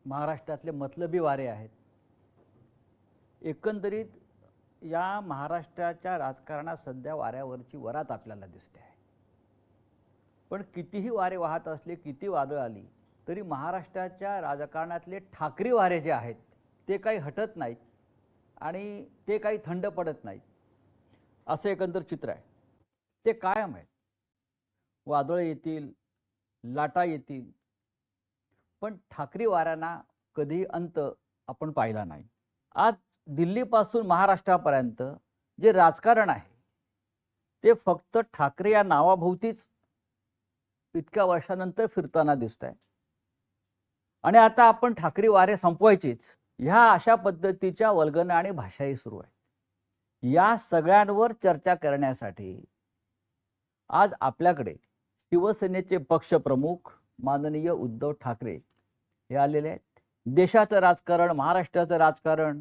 महाराष्ट्रातले मतलबी वारे आहेत। एकंदरीत या महाराष्ट्राच्या राजकारणात सध्या वाऱ्यावरची वरात आपल्याला दिसते आहे। पण कितीही वारे वाहत असले, किती वादळ आली तरी महाराष्ट्राच्या राजकारणातले ठाकरी वारे जे आहेत ते काही हटत नाहीत आणि ते काही थंड पडत नाहीत, असं एकंदर चित्र आहे। ते कायम आहे। वादळ येतील, लाटा येतील, पण ठाकरी वाऱ्यांना कधी अंत आपण पाहिला नाही। आज दिल्लीपासून महाराष्ट्रापर्यंत जे राजकारण आहे ते फक्त ठाकरे या नावाभोवतीच इतक्या वर्षानंतर फिरताना दिसत आहे। आणि आता आपण ठाकरी वारे संपवायचीच ह्या अशा पद्धतीच्या वल्गना आणि भाषाही सुरू आहेत। या सगळ्यांवर चर्चा करण्यासाठी आज आपल्याकडे शिवसेनेचे पक्षप्रमुख माननीय उद्धव ठाकरे हे आलेले आहेत। देशाचं राजकारण, महाराष्ट्राचं राजकारण,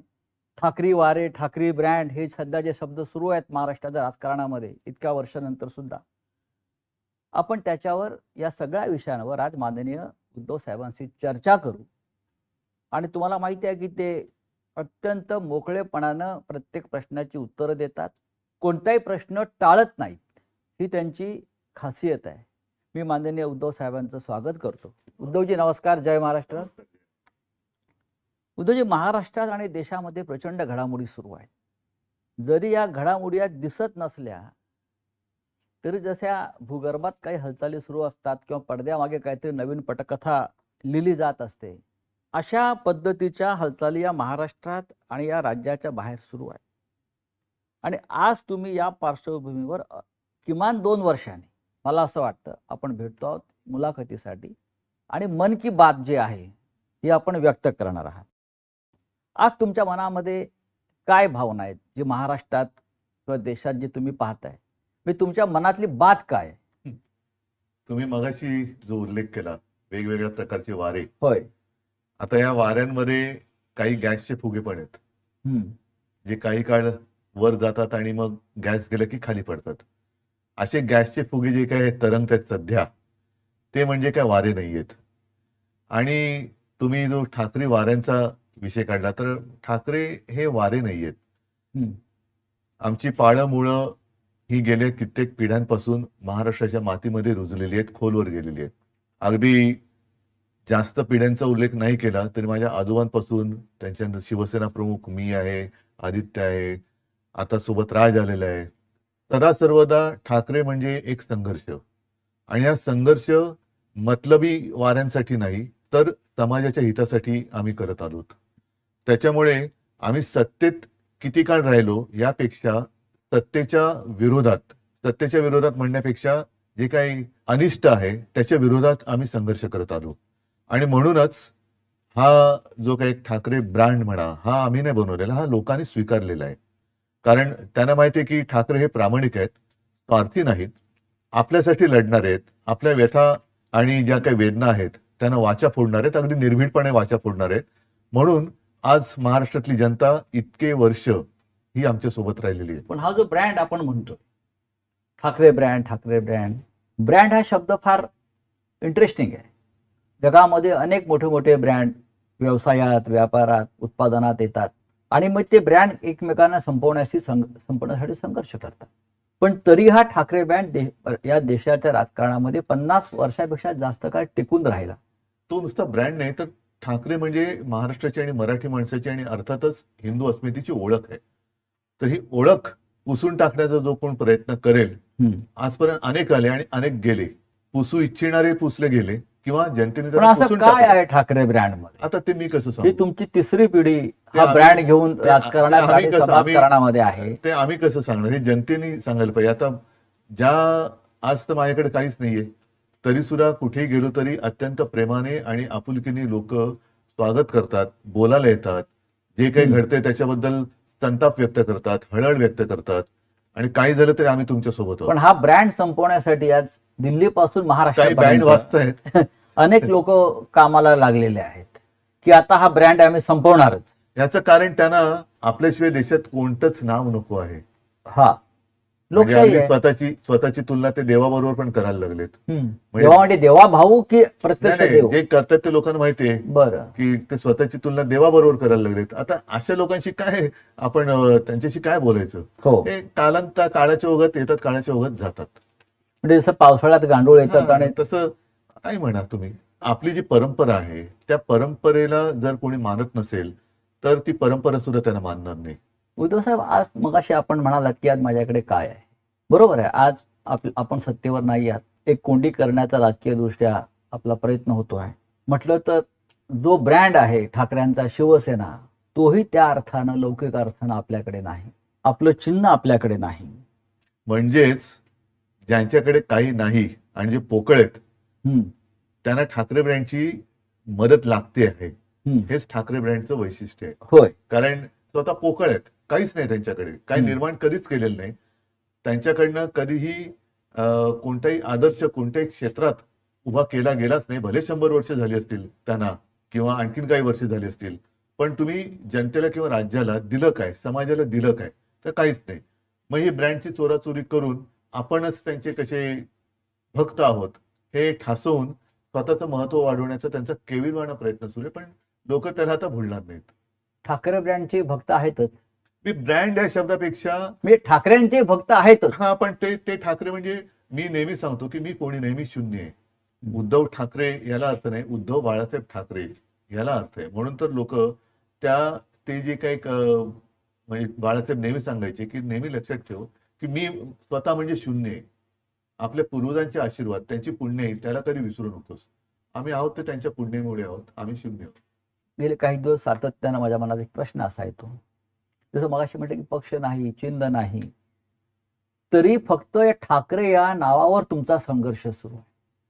ठाकरी वारे, ठाकरी ब्रँड हे सध्या जे शब्द सुरू आहेत महाराष्ट्राच्या राजकारणामध्ये इतक्या वर्षानंतर सुद्धा, आपण त्याच्यावर या सगळ्या विषयांवर आज माननीय उद्धव साहेबांशी चर्चा करू। आणि तुम्हाला माहिती आहे की ते अत्यंत मोकळेपणानं प्रत्येक प्रश्नाची उत्तरं देतात, कोणताही प्रश्न टाळत नाहीत, ही त्यांची खासियत आहे। मी माननीय उद्धव साहेबांचं स्वागत करतो। उद्धवजी नमस्कार, जय महाराष्ट्र। उद्धवजी, महाराष्ट्रात आणि देशामध्ये प्रचंड घडामोडी सुरू आहेत। जरी या घडामोडी दिसत नसल्या तरी जशा भूगर्भात काही हालचाली सुरू असतात किंवा पडद्यामागे काहीतरी नवीन पटकथा लिहिली जात असते, अशा पद्धतीच्या हालचाली या महाराष्ट्रात आणि या राज्याच्या बाहेर सुरू आहेत। आणि आज तुम्ही या पार्श्वभूमीवर किमान 2 वर्षांनी मला असं वाटतं आपण भेटतो आहोत मुलाखतीसाठी आणि मन की बात जे आहे ही आपण व्यक्त करणार आहात। आज तुमच्या मनामध्ये काय भावना आहेत जे महाराष्ट्रात किंवा देशात जे तुम्ही पाहताय, तुमच्या मनातली बात काय आहे? तुम्ही मगाशी जो उल्लेख केला वेगवेगळ्या प्रकारचे वारे, होय, आता या वाऱ्यांमध्ये काही गॅसचे फुगे पण आहेत जे काही काळ वर जातात आणि मग गॅस गेलं की खाली पडतात। असे गॅसचे फुगे जे काय तरंगतात सध्या ते म्हणजे काय वारे नाहीयेत। आणि तुम्ही जो ठाकरे वाऱ्यांचा विषय काढला तर ठाकरे हे वारे नाहीयेत। आमची पाळं मुळं ही गेल्या कित्येक पिढ्यांपासून महाराष्ट्राच्या मातीमध्ये रुजलेली आहेत, खोलवर गेलेली आहेत। अगदी जास्त पिढ्यांचा उल्लेख नाही केला तरी माझ्या आजोबांपासून त्यांच्यानंतर शिवसेना प्रमुख मी आहे, आदित्य आहे, आता सोबत राज आलेला आहे। सदा सर्वदा ठाकरे म्हणजे एक संघर्ष, आणि हा संघर्ष मतलबी वाऱ्यांसाठी नाही तर समाजाच्या हितासाठी आम्ही करत आलोत। त्याच्यामुळे आम्ही सत्तेत किती काळ राहिलो यापेक्षा सत्तेच्या विरोधात म्हणण्यापेक्षा जे काही अनिष्ट आहे त्याच्या विरोधात आम्ही संघर्ष करत आलो। आणि म्हणूनच हा जो काही ठाकरे ब्रँड म्हणा, हा आम्ही नाही बनवलेला, हा लोकांनी स्वीकारलेला आहे। कारण त्यांना माहिती आहे की ठाकरे हे प्रामाणिक आहेत, स्वार्थी नाहीत, आपल्यासाठी लढणार आहेत, आपल्या व्यथा आणि ज्या काही वेदना आहेत त्यांना वाचा फोडणार आहेत, अगदी निर्भीडपणे वाचा फोडणार आहेत। म्हणून आज महाराष्ट्रातली जनता इतके वर्ष ही आमच्या सोबत राहिलेली आहे। पण हा जो ब्रँड आपण म्हणतो ठाकरे ब्रँड हा शब्द फार इंटरेस्टिंग आहे। जगामध्ये अनेक मोठे मोठे ब्रँड व्यवसायात, व्यापारात, उत्पादनात येतात आणि मग ते ब्रँड एकमेकांना संपवण्यासाठी संघर्ष करतात। पण तरी हा ठाकरे ब्रँड या देशाच्या राजकारणामध्ये 50 वर्षापेक्षा जास्त काळ टिकून राहिला। तो नुसता ब्रँड नाही तर ठाकरे म्हणजे महाराष्ट्राची आणि मराठी माणसाची आणि अर्थातच हिंदू अस्मितेची ओळख आहे। तर ही ओळख पुसून टाकण्याचा जो कोण प्रयत्न करेल, आजपर्यंत अनेक आले आणि अनेक गेले, पुसू इच्छिणारे पुसले गेले किंवा जनतेने पण असं काय आहे ठाकरे ब्रँड मध्ये? आता ते मी कसं सांगू? ही तुमची तिसरी पिढी हा ब्रँड घेऊन राजकारणात आणि समाजकारणामध्ये आहे, ते आम्ही कसं सांगणार? हे जनतेने सांगायला पाहिजे। आता आज तर माझ्याकडे काहीच नाहीये तरी सुद्धा कुठेही गेलो तरी अत्यंत प्रेमाने आणि आपुलकीने लोक स्वागत करतात, बोलायला येतात, जे काही घडतंय त्याच्याबद्दल संताप व्यक्त करतात, हळहळ व्यक्त करतात, आणि काही झालं तरी आम्ही तुमच्या सोबत आहोत। पण हा ब्रँड संपवण्यासाठी आज दिल्लीपासून महाराष्ट्रात वाचतायत अनेक लोक कामाला लागलेले आहेत की आता हा ब्रँड आम्ही संपवणारच। याचं कारण त्यांना आपल्याशिवाय देशात कोणतंच नाव नको आहे। हा, म्हणजे लोकशाही हल्ली आहे. स्वतःची तुलना ते देवाबरोबर पण करायला लागलेत. देवा म्हणजे देवा भाऊ की प्रत्यक्ष नाही, देव? जे करतात ते लोकांना माहितीये बरं. की ते स्वतःची तुलना देवाबरोबर करायला लागलेत. आता अशा लोकांशी काय आपण त्यांच्याशी काय बोलायचं? हो, हे काळाच्या ओघात येतात, काळाच्या ओघात जातात. म्हणजे जसं पावसाळ्यात गांडूळ येतात आणि तसं काय म्हणा तुम्ही, आपली जी परंपरा आहे त्या परंपरेला जर कोणी मानत नसेल तर ती परंपरा सुद्धा त्यांना मानणार नाही. उद्धव साहेब, आज मगाशी आपण म्हणालात की आज माझ्याकडे काय आहे. बरोबर आहे, आज आपण सत्तेवर नाही आहात. एक कोंडी करण्याचा राजकीय दृष्ट्या आपला प्रयत्न होतो आहे. म्हटलं तर जो ब्रँड आहे ठाकरेंचा, शिवसेना, तोही त्या अर्थानं, लौकिक अर्थानं आपल्याकडे नाही. आपलं चिन्ह आपल्याकडे नाही. म्हणजेच ज्यांच्याकडे काही नाही आणि जे पोकळ आहेत त्यांना ठाकरे ब्रँडची मदत लागते आहे. हेच ठाकरे ब्रँडचं वैशिष्ट्य आहे. होय. कारण स्वतः पोकळ आहेत, काहीच नाही त्यांच्याकडे, काही निर्माण कधीच केलेलं नाही. त्यांच्याकडनं कधीही कोणताही आदर्श कोणत्याही क्षेत्रात उभा केला गेलाच नाही. भले 100 वर्ष झाली असतील त्यांना किंवा आणखीन काही वर्ष झाली असतील, पण तुम्ही जनतेला किंवा राज्याला दिलं काय, समाजाला दिलं काय? तर काहीच नाही. मग ही ब्रँडची चोराचोरी करून आपणच त्यांचे कसे भक्त आहोत हे ठासवून स्वतःचं महत्व वाढवण्याचा त्यांचा केविलवाणा प्रयत्न सुरू आहे. पण लोक त्याला आता भुलणार नाहीत. ठाकरे ब्रँडचे भक्त आहेतच. मी ब्रँड या शब्दापेक्षा म्हणजे ठाकरेंचे भक्त आहेतच. पण ते ठाकरे म्हणजे मी नेहमी सांगतो की मी कोणी नेहमी शून्य आहे. उद्धव ठाकरे याला अर्थ नाही, उद्धव बाळासाहेब ठाकरे याला अर्थ आहे. म्हणून तर लोक ते जे काही म्हणजे बाळासाहेब नेहमी सांगायचे की नेहमी लक्षात ठेव की मी स्वतः म्हणजे शून्य आहे. आपल्या पूर्वजांचे आशीर्वाद, त्यांची पुण्य आहे, त्याला कधी विसरू नकोस. आम्ही आहोत ते त्यांच्या पुण्यामुळे आहोत, आम्ही शून्य आहोत. गेले काही दिवस सातत्यानं माझ्या मनात एक प्रश्न असा येतो, जसं मगाशी म्हटलं की पक्ष नाही, चिन्ह नाही, तरी फक्त या ठाकरे या नावावर तुमचा संघर्ष सुरू आहे.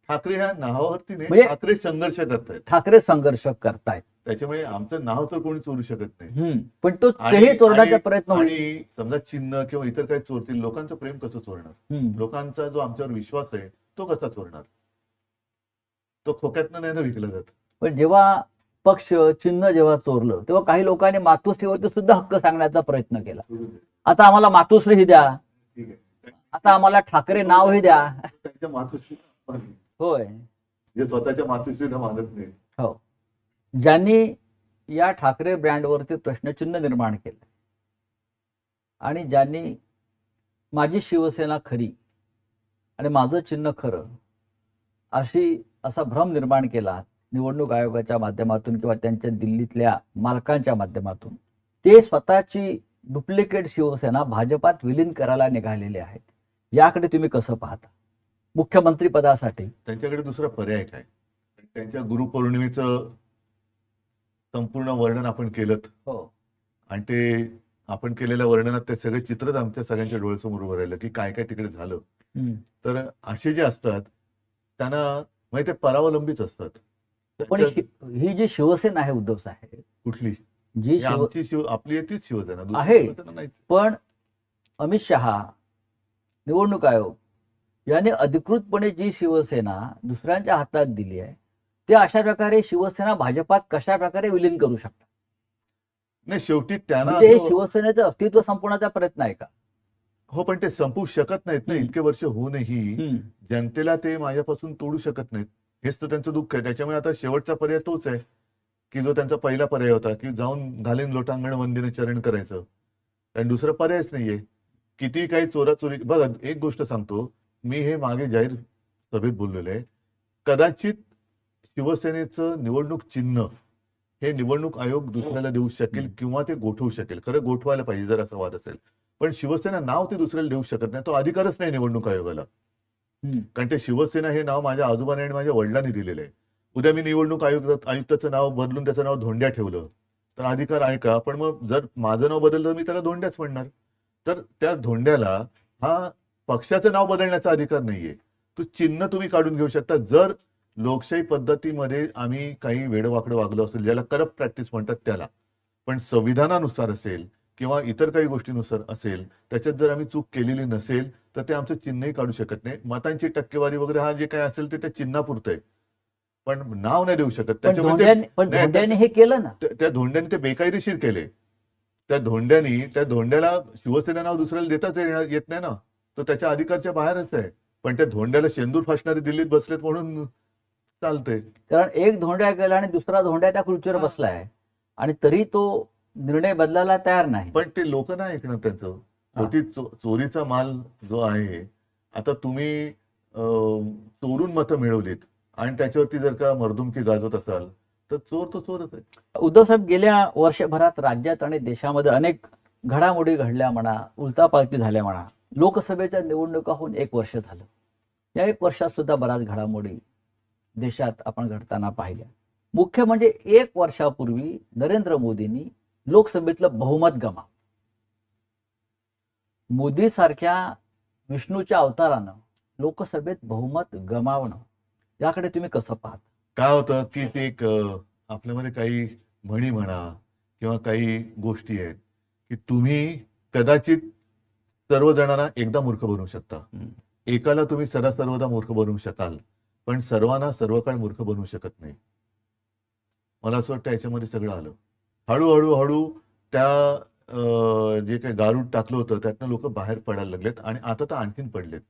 ठाकरे ह्या नावावरती नाही, म्हणजे ठाकरे संघर्ष करतायत. ठाकरे संघर्ष करतायत. त्याच्यामुळे आमचं नाव तर कोणी चोरू शकत नाही. पण तो तेही चोरण्याचा प्रयत्न होईल. आणि समजा चिन्ह किंवा इतर काही चोरतील, लोकांचं प्रेम कसं चोरणार? लोकांचा जो आमच्यावर विश्वास आहे तो कसा चोरणार? तो खोक्यातनं नाही ना विकला जात. पण जेव्हा पक्ष चिन्ह जेव्हा चोरलं तेव्हा काही लोकांनी मातोश्रीवरती सुद्धा हक्क सांगण्याचा प्रयत्न केला. आता आम्हाला मातोश्री ही द्या, आता आम्हाला ठाकरे नाव ही द्या. त्यांच्या मातोश्री होय, जे स्वतःच्या मातोश्रीला मानत नाही. हो, ज्यांनी या ठाकरे ब्रँडवरती प्रश्नचिन्ह निर्माण केलं आणि ज्यांनी माझी शिवसेना खरी आणि माझं चिन्ह खरं असा भ्रम निर्माण केला निवडणूक आयोगाच्या माध्यमातून किंवा त्यांच्या दिल्लीतल्या मालकांच्या माध्यमातून, ते स्वतःची डुप्लिकेट शिवसेना भाजपात विलीन करायला निघालेले आहेत. याकडे तुम्ही कसं पाहता? मुख्यमंत्री पदासाठी त्यांच्याकडे दुसरा पर्याय काय? त्यांच्या गुरुपौर्णिमेचं संपूर्ण वर्णन आपण केलं. हो, आणि ते आपण केलेल्या वर्णनात ते सगळे चित्रच आमच्या सगळ्यांच्या डोळ्यासमोर उभं राहिलं की काय काय तिकडे झालं. तर असे जे असतात त्यांना माहिती परावलंबीच असतात. पण ही जी शिवसेना आहे उद्धव साहेब, कुठली जी आपली तीच शिवसेना आहे, पण अमित शहा, निवडणूक आयोग याने अधिकृतपणे जी शिवसेना दुसऱ्यांच्या हातात दिली आहे, ते अशा प्रकारे शिवसेना भाजपात कशा प्रकारे विलीन करू शकतात? नाही, शेवटी त्यांना म्हणजे शिवसेनेचं अस्तित्व संपवण्याचा प्रयत्न आहे का? हो, पण ते संपवू शकत नाहीत ना. इतके वर्ष होऊनही जनतेला ते माझ्यापासून तोडू शकत नाहीत. हेच तर त्यांचं दुःख आहे. त्याच्यामुळे आता शेवटचा पर्याय तोच आहे की जो त्यांचा पहिला पर्याय होता की जाऊन घालीन लोटांगण वंदीने चरण करायचं. कारण दुसरा पर्यायच नाहीये. किती काही चोराचोरी. बघा, एक गोष्ट सांगतो, मी हे मागे जाहीर सभेत बोललेलं आहे, कदाचित शिवसेनेचं निवडणूक चिन्ह हे निवडणूक आयोग दुसऱ्याला देऊ शकेल किंवा ते गोठवू शकेल. खरं गोठवायला पाहिजे जर असा वाद असेल. पण शिवसेना नाव ते दुसऱ्याला देऊ शकत नाही. तो अधिकारच नाही निवडणूक आयोगाला. कारण ते शिवसेना हे नाव माझ्या आजोबाने आणि माझ्या वडिलांनी दिलेलं आहे. उद्या मी निवडणूक आयुक्ताचं नाव बदलून त्याचं नाव धोंड्या ठेवलं तर अधिकार आहे का? पण मग जर माझं नाव बदललं मी त्याला धोंड्याच म्हणणार. तर त्या धोंड्याला हा पक्षाचं नाव बदलण्याचा अधिकार नाहीये. तो चिन्ह तुम्ही काढून घेऊ शकता. जर लोकशाही पद्धतीमध्ये आम्ही काही वेडवाकडं वागलो असेल, ज्याला करप्ट प्रॅक्टिस म्हणतात त्याला, पण संविधानानुसार असेल किंवा इतर काही गोष्टीनुसार असेल, त्याच्यात जर आम्ही चूक केलेली नसेल तर ते आमचं चिन्हही काढू शकत नाही. मतांची टक्केवारी वगैरे हा जे काही असेल ते त्या चिन्हापुरतं आहे, पण नाव नाही देऊ शकत. त्याच्यामुळे हे केलं ना, त्या धोंड्याने ते बेकायदेशीर केले. त्या धोंड्याला शिवसेना नाव दुसऱ्याला देताच येत नाही ना. तो त्याच्या अधिकारच्या बाहेरच आहे. पण त्या धोंड्याला शेंदूर फासणारे दिल्लीत बसलेत म्हणून चालतंय. कारण एक धोंड्या गेला आणि दुसरा धोंड्या त्या खुर्चीवर हा. बसलाय आणि तरी तो निर्णय बदलायला तयार नाही. पण ते लोक नाही ऐकणार त्याचं. हा. शेवटी चोरीचा माल जो आहे, आता तुम्ही चोरून मतं मिळवलीत आणि त्याच्यावरती जर का मर्दुमकी गाजवत असाल तर चोर तो चोरच आहे. उद्धव साहेब, गेल्या वर्षभरात राज्यात आणि देशामध्ये अनेक घडामोडी घडल्या म्हणा, उलथापालथी झाल्या म्हणा. लोकसभेच्या निवडणुका होऊन 1 वर्ष झालं. या 1 वर्षात सुद्धा बऱ्याच घडामोडी देशात आपण घडताना पाहिल्या. मुख्य म्हणजे 1 वर्षापूर्वी नरेंद्र मोदींनी लोकसभेतलं बहुमत गमावलं. मोदी सारख्या विष्णूच्या अवतारानं लोकसभेत बहुमत गमावणं, याकडे तुम्ही कसं पाहता? काय होतं की ते एक आपल्यामध्ये काही म्हणी म्हणा किंवा काही गोष्टी आहेत की तुम्ही कदाचित सर्वजणांना एकदा मूर्ख बनवू शकता. एकाला तुम्ही सर्वदा मूर्ख बनवू शकाल, पण सर्वांना सर्व काळ मूर्ख बनवू शकत नाही. मला असं वाटतं याच्यामध्ये सगळं आलं. हळूहळू त्या जे काही गारूड टाकलं होतं त्यातनं लोक बाहेर पडायला लागलेत आणि आता तर आणखीन पडलेत.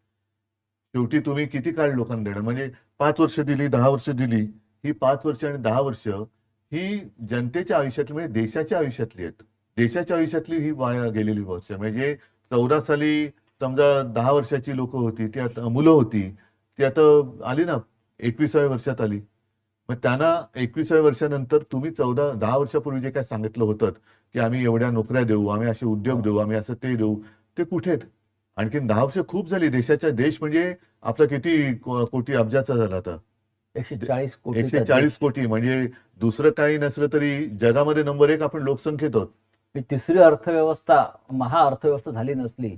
शेवटी तुम्ही किती काळ लोकांना देणार? म्हणजे 5 वर्ष दिली, 10 वर्ष दिली. ही 5 वर्ष आणि 10 वर्ष ही जनतेच्या आयुष्यातली, म्हणजे देशाच्या आयुष्यातली आहेत. देशाच्या आयुष्यातली ही वाया गेलेली वर्ष. म्हणजे 14 साली समजा 10 वर्षाची लोक होती, ती आता मुलं होती, ती आता आली ना 21व्या वर्षात आली. मग त्यांना 21व्या वर्षानंतर तुम्ही 10 वर्षापूर्वी जे काय सांगितलं होतं की आम्ही एवढ्या नोकऱ्या देऊ, आम्ही असे उद्योग देऊ, आम्ही असं ते देऊ, ते कुठे आहेत? आणखीन 10 वर्ष खूप झाली. देश म्हणजे आपला किती कोटी अब्जाचा झाला आता? 140 कोटी. 140 कोटी. म्हणजे दुसरं काही नसलं तरी जगामध्ये नंबर 1 आपण लोकसंख्येत आहोत. तिसरी अर्थव्यवस्था, महाअर्थव्यवस्था झाली नसली.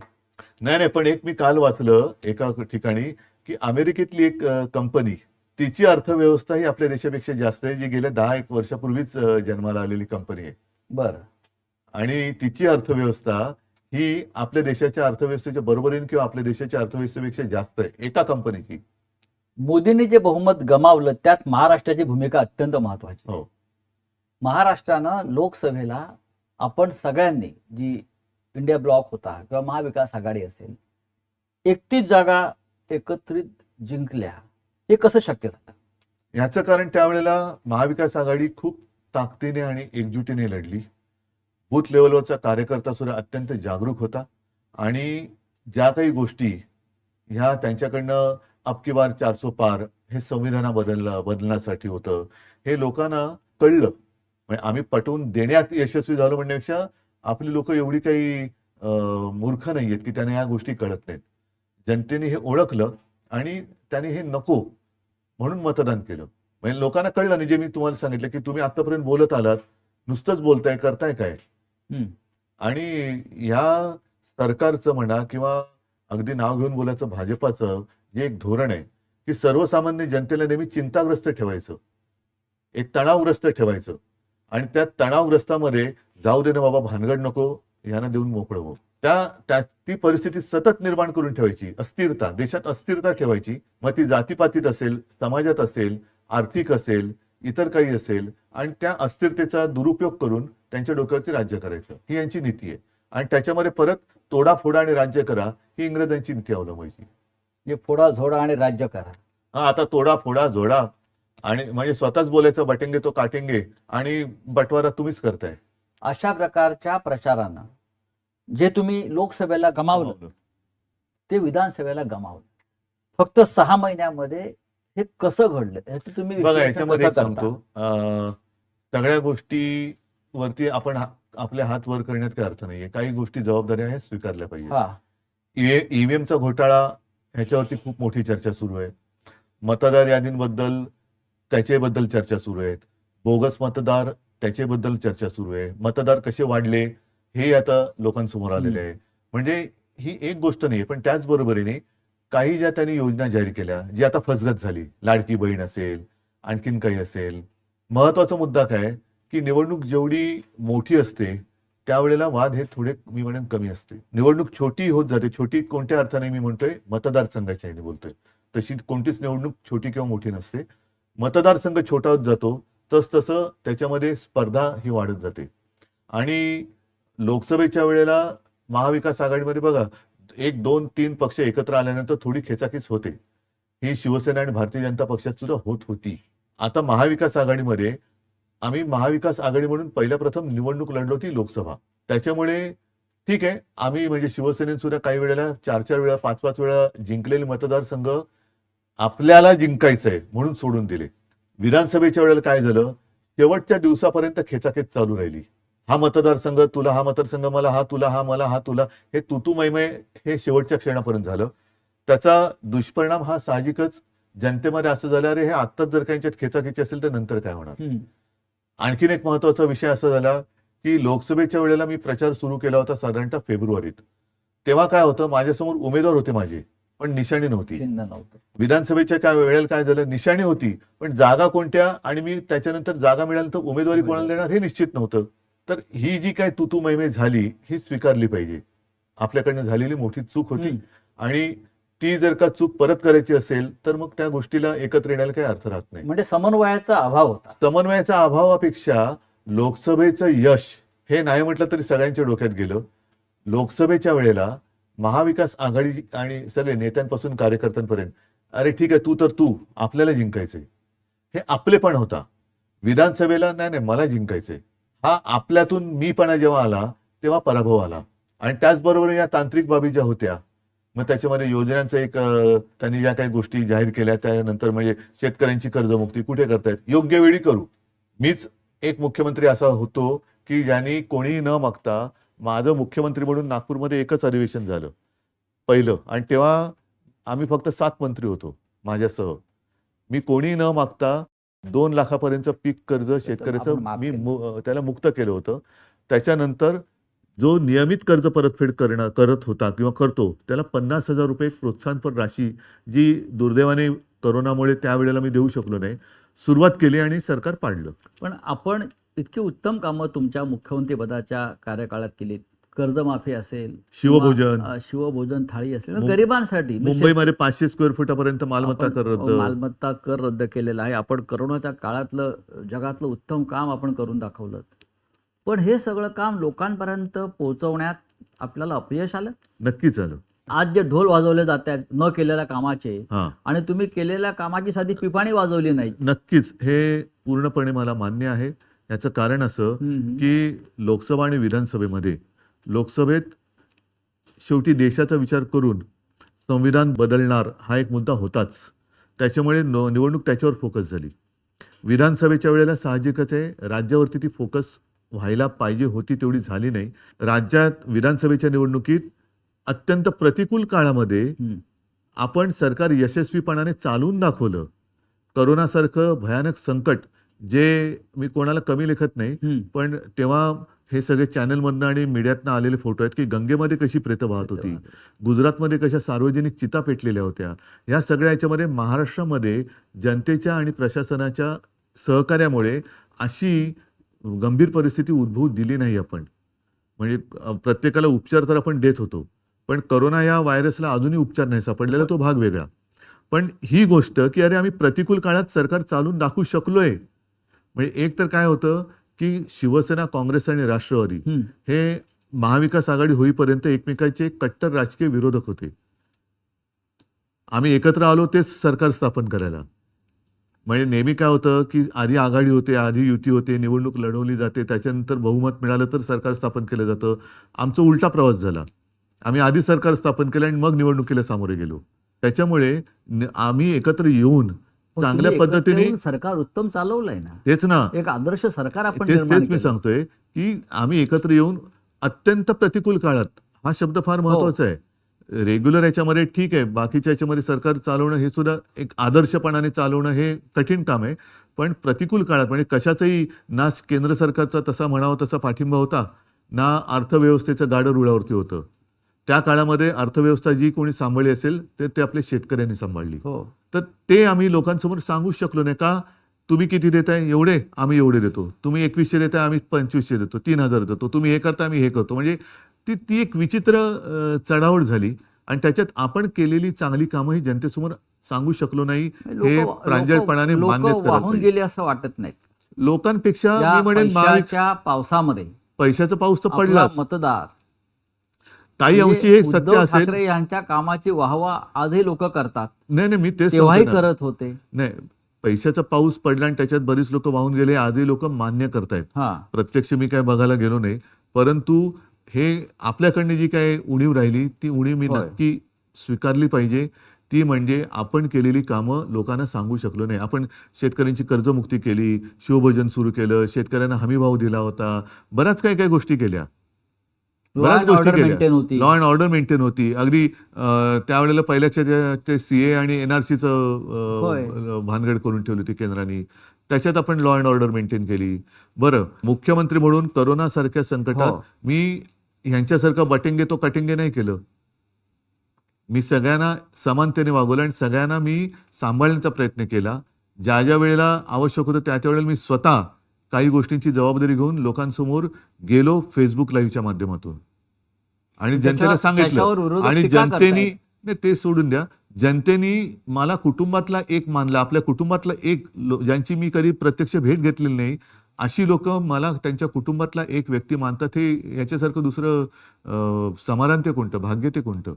नाही, पण एक मी काल वाचलं एका ठिकाणी की अमेरिकेतली एक कंपनी, तिची अर्थव्यवस्था ही आपल्या देशापेक्षा जास्त आहे, जी गेल्या 10-1 वर्षापूर्वीच जन्माला आलेली कंपनी आहे. बरं. आणि तिची अर्थव्यवस्था ही आपल्या देशाच्या अर्थव्यवस्थेच्या बरोबरीने किंवा आपल्या देशाच्या अर्थव्यवस्थेपेक्षा जास्त आहे, एका कंपनीची. मोदींनी जे बहुमत गमावलं त्यात महाराष्ट्राची भूमिका अत्यंत महत्वाची. हो. महाराष्ट्रानं लोकसभेला आपण सगळ्यांनी, जी इंडिया ब्लॉक होता किंवा महाविकास आघाडी असेल, 31 जागा एकत्रित जिंकल्या. हे कसं शक्य झालं? याचं कारण त्यावेळेला महाविकास आघाडी खूप ताकदीने आणि एकजुटीने लढली. बूथ लेवलवरचा कार्यकर्ता सुद्धा अत्यंत जागरूक होता आणि ज्या काही गोष्टी ह्या त्यांच्याकडनं अब की बार 400 पार हे संविधान बदलण्यासाठी होतं, हे लोकांना कळलं. म्हणजे आम्ही पटवून देण्यात यशस्वी झालो म्हणण्यापेक्षा आपली लोक एवढी काही मूर्ख नाहीयेत की त्यांना या गोष्टी कळत नाहीत. जनतेने हे ओळखलं आणि त्यांनी हे नको म्हणून मतदान केलं. म्हणजे लोकांना कळलं नाही, जे मी तुम्हाला सांगितलं की तुम्ही आतापर्यंत बोलत आलात, नुसतंच बोलताय, करताय काय? आणि ह्या सरकारचं म्हणा किंवा अगदी नाव घेऊन बोलायचं भाजपाचं जे एक धोरण आहे की सर्वसामान्य जनतेला नेहमी चिंताग्रस्त ठेवायचं, एक तणावग्रस्त ठेवायचं आणि त्या तणावग्रस्तामध्ये जाऊ दे ना बाबा, भानगड नको, ह्यांना देऊन मोकळं हो. ती परिस्थिती सतत निर्माण करून ठेवायची. अस्थिरता, देशात अस्थिरता ठेवायची. मग ती जातीपातीत असेल, समाजात असेल, आर्थिक असेल, इतर काही असेल, आणि त्या अस्थिरतेचा दुरुपयोग करून त्यांच्या डोक्यावरती राज्य करायचं, ही यांची नीती आहे. आणि त्याच्यामध्ये परत तोडाफोडा आणि राज्य करा ही इंग्रजांची नीती अवलंबायची. जे फोडा झोडा आणि राज्य करा. हा, आता तोडा फोडा जोडा आणि म्हणजे स्वतःच बोलायचं बटेंगे तो काटेंगे आणि बटवारा तुम्हीच करताय. अशा प्रकारच्या प्रचारानं जे तुम्ही लोकसभेला गमावलं ते विधानसभेला गमावलं. फक्त 6 महिन्यामध्ये हे कसं घडलं हे तुम्ही बघा, विश्लेषण याच्यामध्ये कसं एक करता? सांगतो, सगळ्या गोष्टीवरती आपण आपले हात वर करण्यात काही अर्थ नाहीये. काही गोष्टी जबाबदाऱ्या आहेत, स्वीकारल्या पाहिजे. हा, ईव्हीएमचा घोटाळा ह्याच्यावरती खूप मोठी चर्चा सुरू आहे. मतदार यादींबद्दल त्याच्याबद्दल चर्चा सुरू आहेत. बोगस मतदार त्याच्याबद्दल चर्चा सुरू आहे. मतदार कसे वाढले हे आता लोकांसमोर आलेले आहे. म्हणजे ही एक गोष्ट नाहीये. पण त्याचबरोबरीने काही ज्या त्यांनी योजना जाहीर केल्या, जी आता फसगत झाली, लाडकी बहीण असेल, आणखीन काही असेल. महत्वाचा मुद्दा काय की निवडणूक जेवढी मोठी असते त्यावेळेला वाद हे थोडे मी म्हणेन कमी असते. निवडणूक छोटी होत जाते. छोटी कोणत्या अर्थाने मी म्हणतोय, मतदारसंघाच्या ह्याने बोलतोय. तशी कोणतीच निवडणूक छोटी किंवा मोठी नसते. मतदारसंघ छोटा होत जातो तसं त्याच्यामध्ये स्पर्धा ही वाढत जाते. आणि लोकसभेच्या वेळेला महाविकास आघाडीमध्ये बघा, एक दोन तीन पक्ष एकत्र आल्यानंतर थोडी खेचाखेच होते. ही शिवसेना आणि भारतीय जनता पक्षात सुद्धा होत होती. आता महाविकास आघाडीमध्ये आम्ही महाविकास आघाडी म्हणून पहिल्या प्रथम निवडणूक लढलो होती लोकसभा. त्याच्यामुळे ठीक आहे, आम्ही म्हणजे शिवसेनेने सुद्धा काही वेळेला 4-4 वेळा 5-5 वेळा जिंकलेले मतदारसंघ आपल्याला जिंकायचंय म्हणून सोडून दिले. विधानसभेच्या वेळेला काय झालं, शेवटच्या दिवसापर्यंत खेचाखेच चालू राहिली. हा मतदारसंघ तुला, हा मतदारसंघ मला, हा तुला, हा मला, हा तुला, हे तुतुमयमय हे शेवटच्या क्षणापर्यंत झालं. त्याचा दुष्परिणाम हा साहजिकच जनतेमध्ये असं झालं, अरे हे आत्ताच जर काही खेचाखेची असेल तर नंतर काय होणार. आणखीन एक महत्वाचा विषय असा झाला की लोकसभेच्या वेळेला मी प्रचार सुरू केला होता साधारणतः फेब्रुवारीत. तेव्हा काय होतं, माझ्यासमोर उमेदवार होते माझे, पण निशाणी नव्हती. विधानसभेच्या काय वेळेला काय झालं, निशाणी होती पण जागा कोणत्या, आणि मी त्याच्यानंतर जागा मिळाल्यानंतर उमेदवारी कोणाला देणार हे निश्चित नव्हतं. तर ही जी काय तुतुमयमे झाली ही स्वीकारली पाहिजे. आपल्याकडनं झालेली मोठी चूक होती आणि ती जर का चूक परत करायची असेल तर मग त्या गोष्टीला एकत्र येण्याला काही अर्थ राहत नाही. म्हणजे समन्वयाचा अभाव होता. समन्वयाच्या अभावापेक्षा लोकसभेचं यश हे नाही म्हटलं तरी सगळ्यांच्या डोक्यात गेलं. लोकसभेच्या वेळेला महाविकास आघाडी आणि सगळे नेत्यांपासून कार्यकर्त्यांपर्यंत, अरे ठीक आहे, तू आपल्याला जिंकायचंय, हे आपलेपण होता. विधानसभेला नाही मला जिंकायचंय, हा आपल्यातून मीपणा जेव्हा आला तेव्हा पराभव आला. आणि त्याचबरोबर या तांत्रिक बाबी ज्या होत्या, मग त्याच्यामध्ये योजनांचं एक त्यांनी ज्या काही गोष्टी जाहीर केल्या त्यानंतर म्हणजे शेतकऱ्यांची कर्जमुक्ती कुठे करतायत, योग्य वेळी करू. मीच एक मुख्यमंत्री असा होतो की ज्यांनी कोणी न मागता, माझं मुख्यमंत्री म्हणून नागपूरमध्ये एकच अधिवेशन झालं पहिलं, आणि तेव्हा आम्ही फक्त 7 मंत्री होतो माझ्यासह. मी कोणी न मागता 2 लाखापर्यंतचं पीक कर्ज शेतकऱ्याचं मी त्याला मुक्त केलं होतं. त्याच्यानंतर जो नियमित कर्ज परतफेड करत होता किंवा करतो त्याला 50,000 रुपये प्रोत्साहनपर राशी, जी दुर्दैवाने करोनामुळे त्यावेळेला मी देऊ शकलो नाही, सुरुवात केली आणि सरकार पाडलं. पण आपण इतकी उत्तम कामं तुमच्या मुख्यमंत्रीपदाच्या कार्यकाळात केलीत. कर्जमाफी असेल, शिवभोजन थाळी असेल, गरिबांसाठी मुंबईमध्ये 500 स्क्वेअर फुटापर्यंत मालमत्ता कर रद्द केलेला आहे. आपण करोनाच्या काळातलं जगातलं उत्तम काम आपण करून दाखवलं. पण हे सगळं काम लोकांपर्यंत पोहोचवण्यात आपल्याला अपयश आलं. नक्कीच आलं. आज जे ढोल वाजवले जात आहेत न केलेल्या कामाचे, आणि तुम्ही केलेल्या कामाची साधी पिपाणी वाजवली नाही. नक्कीच हे पूर्णपणे मला मान्य आहे. याचं कारण असं की लोकसभा आणि विधानसभेमध्ये, लोकसभेत शेवटी देशाचा विचार करून संविधान बदलणार हा एक मुद्दा होताच, त्याच्यामुळे निवडणूक त्याच्यावर फोकस झाली. विधानसभेच्या वेळेला साहजिकच आहे राज्यावरती ती फोकस व्हायला पाहिजे होती, तेवढी झाली नाही. राज्यात विधानसभेच्या निवडणुकीत अत्यंत प्रतिकूल काळामध्ये आपण सरकार यशस्वीपणाने चालवून दाखवलं. करोनासारखं भयानक संकट, जे मी कोणाला कमी लेखत नाही, पण तेव्हा हे सगळे चॅनलमधनं आणि मीडियातनं आलेले फोटो आहेत की गंगेमध्ये कशी प्रेतं वाहत होती, गुजरातमध्ये कशा सार्वजनिक चिता पेटलेल्या होत्या. या सगळ्या याच्यामध्ये महाराष्ट्रामध्ये जनतेच्या आणि प्रशासनाच्या सहकार्यामुळे अशी गंभीर परिस्थिती उद्भवू दिली नाही आपण. म्हणजे प्रत्येकाला उपचार तर आपण देत होतो, पण करोना या व्हायरसला अजूनही उपचार नाही सापडलेला, तो भाग वेगळा. पण ही गोष्ट की अरे आम्ही प्रतिकूल काळात सरकार चालून दाखवू शकलोय. म्हणजे एक तर काय होतं की शिवसेना, काँग्रेस आणि राष्ट्रवादी हे महाविकास आघाडी होईपर्यंत एकमेकांचे कट्टर राजकीय विरोधक होते. आम्ही एकत्र आलो तेच सरकार स्थापन करायला. म्हणजे नेहमी काय होतं की आधी आघाडी होते, आधी युती होते, निवडणूक लढवली जाते, त्याच्यानंतर बहुमत मिळालं तर सरकार स्थापन केलं जातं. आमचा उलटा प्रवास झाला. आम्ही आधी सरकार स्थापन केलं आणि मग निवडणुकीला सामोरे गेलो. त्याच्यामुळे आम्ही एकत्र येऊन चांगल्या पद्धतीने सरकार उत्तम चालवलंय ना. तेच ना, एक आदर्श सरकार आपण तेच मी सांगतोय की आम्ही एकत्र येऊन अत्यंत प्रतिकूल काळात, हा शब्द फार महत्वाचा आहे. रेग्युलर याच्यामध्ये ठीक आहे, बाकीच्या याच्यामध्ये सरकार चालवणं हे सुद्धा एक आदर्शपणाने चालवणं हे कठीण काम आहे. पण प्रतिकूल काळात म्हणजे कशाचाही ना केंद्र सरकारचा तसा म्हणावा तसा पाठिंबा होता, ना अर्थव्यवस्थेचं गाडं रुळावरती होतं. त्या काळामध्ये अर्थव्यवस्था जी कोणी सांभाळली असेल ते आपल्या शेतकऱ्यांनी सांभाळली. तर ते आम्ही लोकांसमोर सांगू शकलो नाही का, तुम्ही किती देताय, एवढे आम्ही एवढे देतो, तुम्ही 2100 देताय आम्ही 2500 देतो, 3000 देतो, तुम्ही हे करता आम्ही हे करतो. म्हणजे ती एक विचित्र चढाओढ झाली आणि त्याच्यात आपण केलेली चांगली कामं ही जनतेसमोर सांगू शकलो नाही. हे प्रांजळपणाने मान्यच वाहून गेले असं वाटत नाही. लोकांपेक्षा मी म्हणेन पैशाच्या पावसामध्ये पैशाचा पाऊस तर पडला. मतदार काही म्हणजे अंशी हे सत्य उद्धव असेल. ठाकरे यांच्या कामाची वाहवा आजही लोक करतात, नाही नाही, मी तेच तेव्हाही सांगतो ना. करत होते. नाही, पैशाचा पाऊस पडला आणि त्याच्यात बरीच लोक वाहून गेले, आजही लोक मान्य करतायत. हा प्रत्यक्ष मी काय बघायला गेलो नाही, परंतु हे आपल्याकडनं जी काय उणीव राहिली ती उणीव मी होय. नक्की स्वीकारली पाहिजे. ती म्हणजे आपण केलेली कामं लोकांना सांगू शकलो नाही. आपण शेतकऱ्यांची कर्जमुक्ती केली, शिवभोजन सुरू केलं, शेतकऱ्यांना हमीभाव दिला होता, बऱ्याच काही काही गोष्टी केल्या, लॉ बऱ्याच अँड गोष्टी ऑर्डर केल्या. मेंटेन होती. लॉ अँड ऑर्डर मेंटेन होती. अगदी त्यावेळेला पहिल्याच्या ते सीए आणि होय. एनआरसीचं भानगड करून ठेवली होती केंद्राने. त्याच्यात आपण लॉ अँड ऑर्डर मेंटेन केली. बरं, मुख्यमंत्री म्हणून करोनासारख्या संकटात हो. मी ह्यांच्यासारखं बटेंगे तो कटेंगे नाही केलं. मी सगळ्यांना समानतेने वागवलं आणि सगळ्यांना मी सांभाळण्याचा प्रयत्न केला. ज्या ज्या वेळेला आवश्यक होतं त्या त्या वेळेला मी स्वतः काही गोष्टींची जबाबदारी घेऊन लोकांसमोर गेलो फेसबुक लाईव्हच्या माध्यमातून आणि जनतेला सांगितलं. त्याच्यावर विरोधक आणि टीका जनतेनी करतायत. नाही, ते सोडून द्या, जनतेनी मला कुटुंबातला एक मानला, आपल्या कुटुंबातला एक ज्यांची मी कधी प्रत्यक्ष भेट घेतलेली नाही अशी लोक मला त्यांच्या कुटुंबातला एक व्यक्ती मानतात. हे याच्यासारखं दुसरं समाधान ते कोणतं, भाग्य ते कोणतं?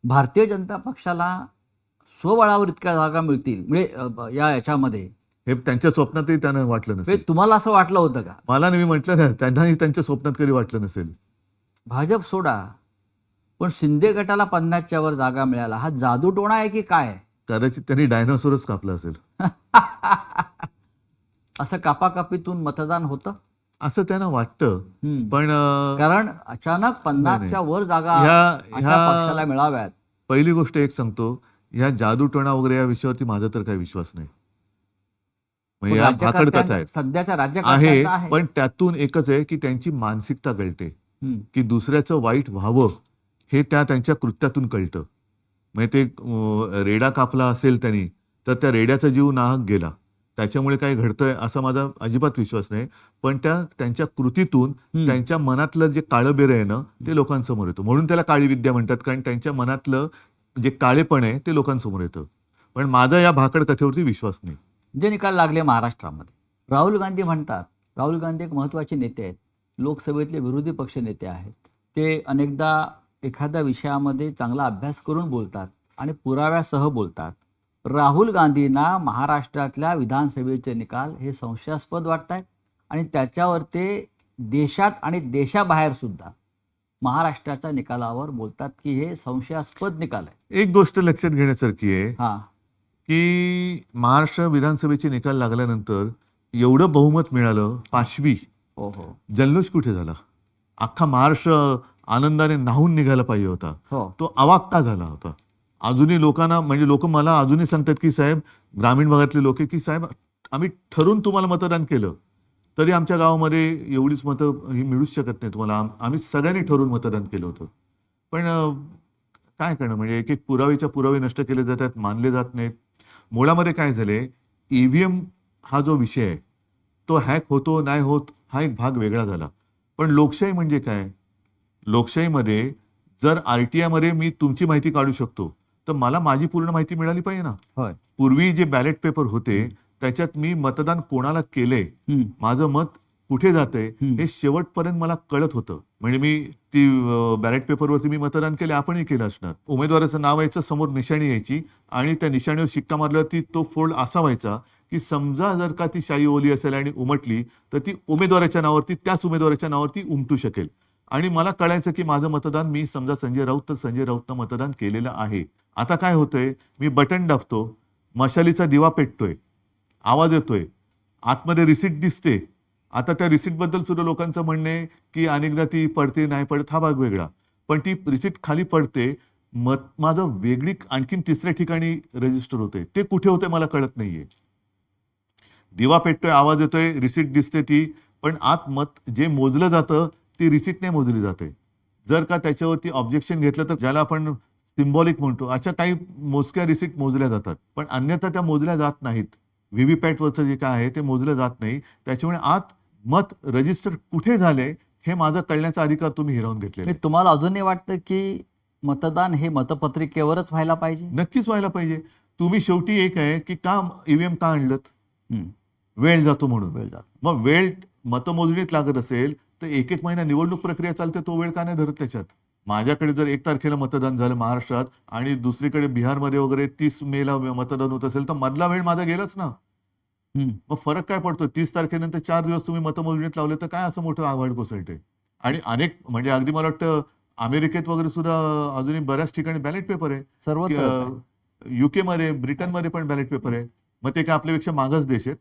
भारतीय जनता पक्षाला स्वबळावर इतक्या जागा मिळतील म्हणजे या याच्यामध्ये, हे त्यांच्या स्वप्नातही त्यांना वाटलं नसेल. म्हणजे तुम्हाला असं वाटलं होतं का? मला नाही, मी म्हटलं ना, त्यांनाही त्यांच्या स्वप्नात कधी वाटलं नसेल. भाजप सोडा, पण शिंदे गटाला 50च्या वर जागा मिळाला, हा जादूटोणा आहे की काय? कदाचित त्यांनी डायनोसॉरच कापला असेल. असं कापाकापीतून मतदान होतं असं त्यांना वाटतं. पण कारण अचानक 50च्या वर जागा अशा पक्षाला मिळाव्यात. पहिली गोष्ट एक सांगतो, ह्या जादूटोणा वगैरे या विषयावरती माझा तर काही विश्वास नाही. म्हणजे या भाकड कथा आहेत, सध्याच्या आहे. राज्यकर्त्यांचा आहे. पण त्यातून एकच आहे की त्यांची मानसिकता कळते की दुसऱ्याचं वाईट व्हावं हे त्यांच्या कृत्यातून कळतं. म्हणजे ते रेडा कापला असेल त्यांनी तर त्या रेड्याचा जीव नाहक गेला, त्याच्यामुळे काही घडतंय असा माझा अजिबात विश्वास नाही. पण त्यांच्या कृतीतून त्यांच्या मनातलं जे काळं बेरं आहे ना ते लोकांसमोर येतं. म्हणून त्याला काळी विद्या म्हणतात, कारण त्यांच्या मनातलं जे काळेपण आहे ते लोकांसमोर येतं. पण माझा या भाकड कथेवरती विश्वास नाही. जे निकाल लागले महाराष्ट्रामध्ये, राहुल गांधी म्हणतात, राहुल गांधी एक महत्त्वाचे नेते आहेत, लोकसभेतले विरोधी पक्ष नेते आहेत. ते अनेकदा एखाद्या विषयामध्ये चांगला अभ्यास करून बोलतात आणि पुराव्यासह बोलतात. राहुल गांधींना महाराष्ट्रातल्या विधानसभेचे निकाल हे संशयास्पद वाटत आहेत आणि त्याच्यावर ते देशात आणि देशाबाहेर सुद्धा महाराष्ट्राच्या निकालावर बोलतात की हे संशयास्पद निकाल आहे. एक गोष्ट लक्षात घेण्यासारखी आहे हां की महाराष्ट्र विधानसभेचे निकाल लागल्यानंतर एवढं बहुमत मिळालं, 5वी, हो हो जल्लोष कुठे झाला? अख्खा महाराष्ट्र आनंदाने न्हावून निघायला पाहिजे होता, हो तो अवाक का झाला होता? अजूनही लोकांना, म्हणजे लोक मला अजूनही सांगतात की साहेब, ग्रामीण भागातले लोक, की साहेब आम्ही ठरून तुम्हाला मतदान केलं तरी आमच्या गावामध्ये एवढीच मतं ही मिळूच शकत नाही तुम्हाला, आम्ही सगळ्यांनी ठरवून मतदान केलं होतं. पण काय करणं, म्हणजे एक एक पुरावेच्या पुरावे नष्ट केले जातात, मानले जात नाहीत. मुळामध्ये काय झाले, ईव्हीएम हा जो विषय आहे तो हॅक होतो नाही होत हा एक भाग वेगळा झाला. पण लोकशाही म्हणजे काय? लोकशाहीमध्ये जर RTI मध्ये मी तुमची माहिती काढू शकतो तर मला माझी पूर्ण माहिती मिळाली पाहिजे ना. होय. पूर्वी जे बॅलेट पेपर होते त्याच्यात मी मतदान कोणाला केले, माझं मत कुठे जाते हे शेवटपर्यंत मला कळत होतं. म्हणजे मी ती बॅलेट पेपरवरती मी मतदान केले, आपणही केलं असणार. उमेदवाराचं नाव यायचं, समोर निशाणी यायची आणि त्या निशाणीवर शिक्का मारल्यावरती तो फोल्ड असा व्हायचा की समजा जर का ती शाई ओली असेल आणि उमटली तर ती उमेदवाराच्या नावावरती, त्याच उमेदवाराच्या नावावरती उमटू शकेल. आणि मला कळायचं की माझं मतदान, मी समजा संजय राऊत तर संजय राऊतनं मतदान केलेलं आहे. आता काय होतंय, मी बटन दाबतो, मशालीचा दिवा पेटतोय, आवाज येतोय, आतमध्ये रिसीट दिसते. आता त्या रिसीटबद्दल सुद्धा लोकांचं म्हणणं आहे की अनेकदा ती पडते नाही पडत हा भाग वेगळा, पण ती रिसीट खाली पडते, मत माझं वेगळी आणखीन तिसऱ्या ठिकाणी रजिस्टर होते, ते कुठे होते मला कळत नाहीये. दिवा पेटतोय, आवाज येतोय, रिसीट दिसते ती, पण आत मत जे मोजलं जातं ती रिसीट नाही मोजली जाते. जर का त्याच्यावरती ऑब्जेक्शन घेतलं तर ज्याला आपण सिम्बॉलिक म्हणतो, अशा काही मोजक्या रिसीट मोजल्या जातात, पण अन्यथा त्या मोजल्या जात नाहीत. व्हीव्हीपॅटवरचं जे काय आहे ते मोजलं जात नाही. त्याच्यामुळे आत मत रजिस्टर कुठे झाले हे माझा कळण्याचा अधिकार तुम्ही हिरावून घेतलेला आहे. तुम्हाला अजूनही वाटतं की मतदान हे मतपत्रिकेवरच व्हायला पाहिजे? नक्कीच व्हायला पाहिजे. तुम्ही शेवटी एक आहे की का ईव्हीएम का आणलं? वेळ जातो म्हणून. वेळ जातो. मग वेळ मतमोजणीत लागत असेल तर एक एक महिना निवडणूक प्रक्रिया चालते, तो वेळ का नाही धरत त्याच्यात? माझ्याकडे जर 1 तारखेला मतदान झालं महाराष्ट्रात आणि दुसरीकडे बिहारमध्ये वगैरे 30 मेला मतदान होत असेल तर मधला वेळ माझा गेलाच ना. मग फरक काय पडतो? 30 तारखेनंतर 4 दिवस तुम्ही मतमोजणीत लावले तर काय असं मोठं आव्हाड कोसळते? आणि अनेक म्हणजे अगदी मला वाटतं अमेरिकेत वगैरे सुद्धा अजूनही बऱ्याच ठिकाणी बॅलेट पेपर आहे. सर्वत्र UK मध्ये, ब्रिटनमध्ये पण बॅलेट पेपर आहे. मग ते काय आपल्यापेक्षा मागच देश आहेत?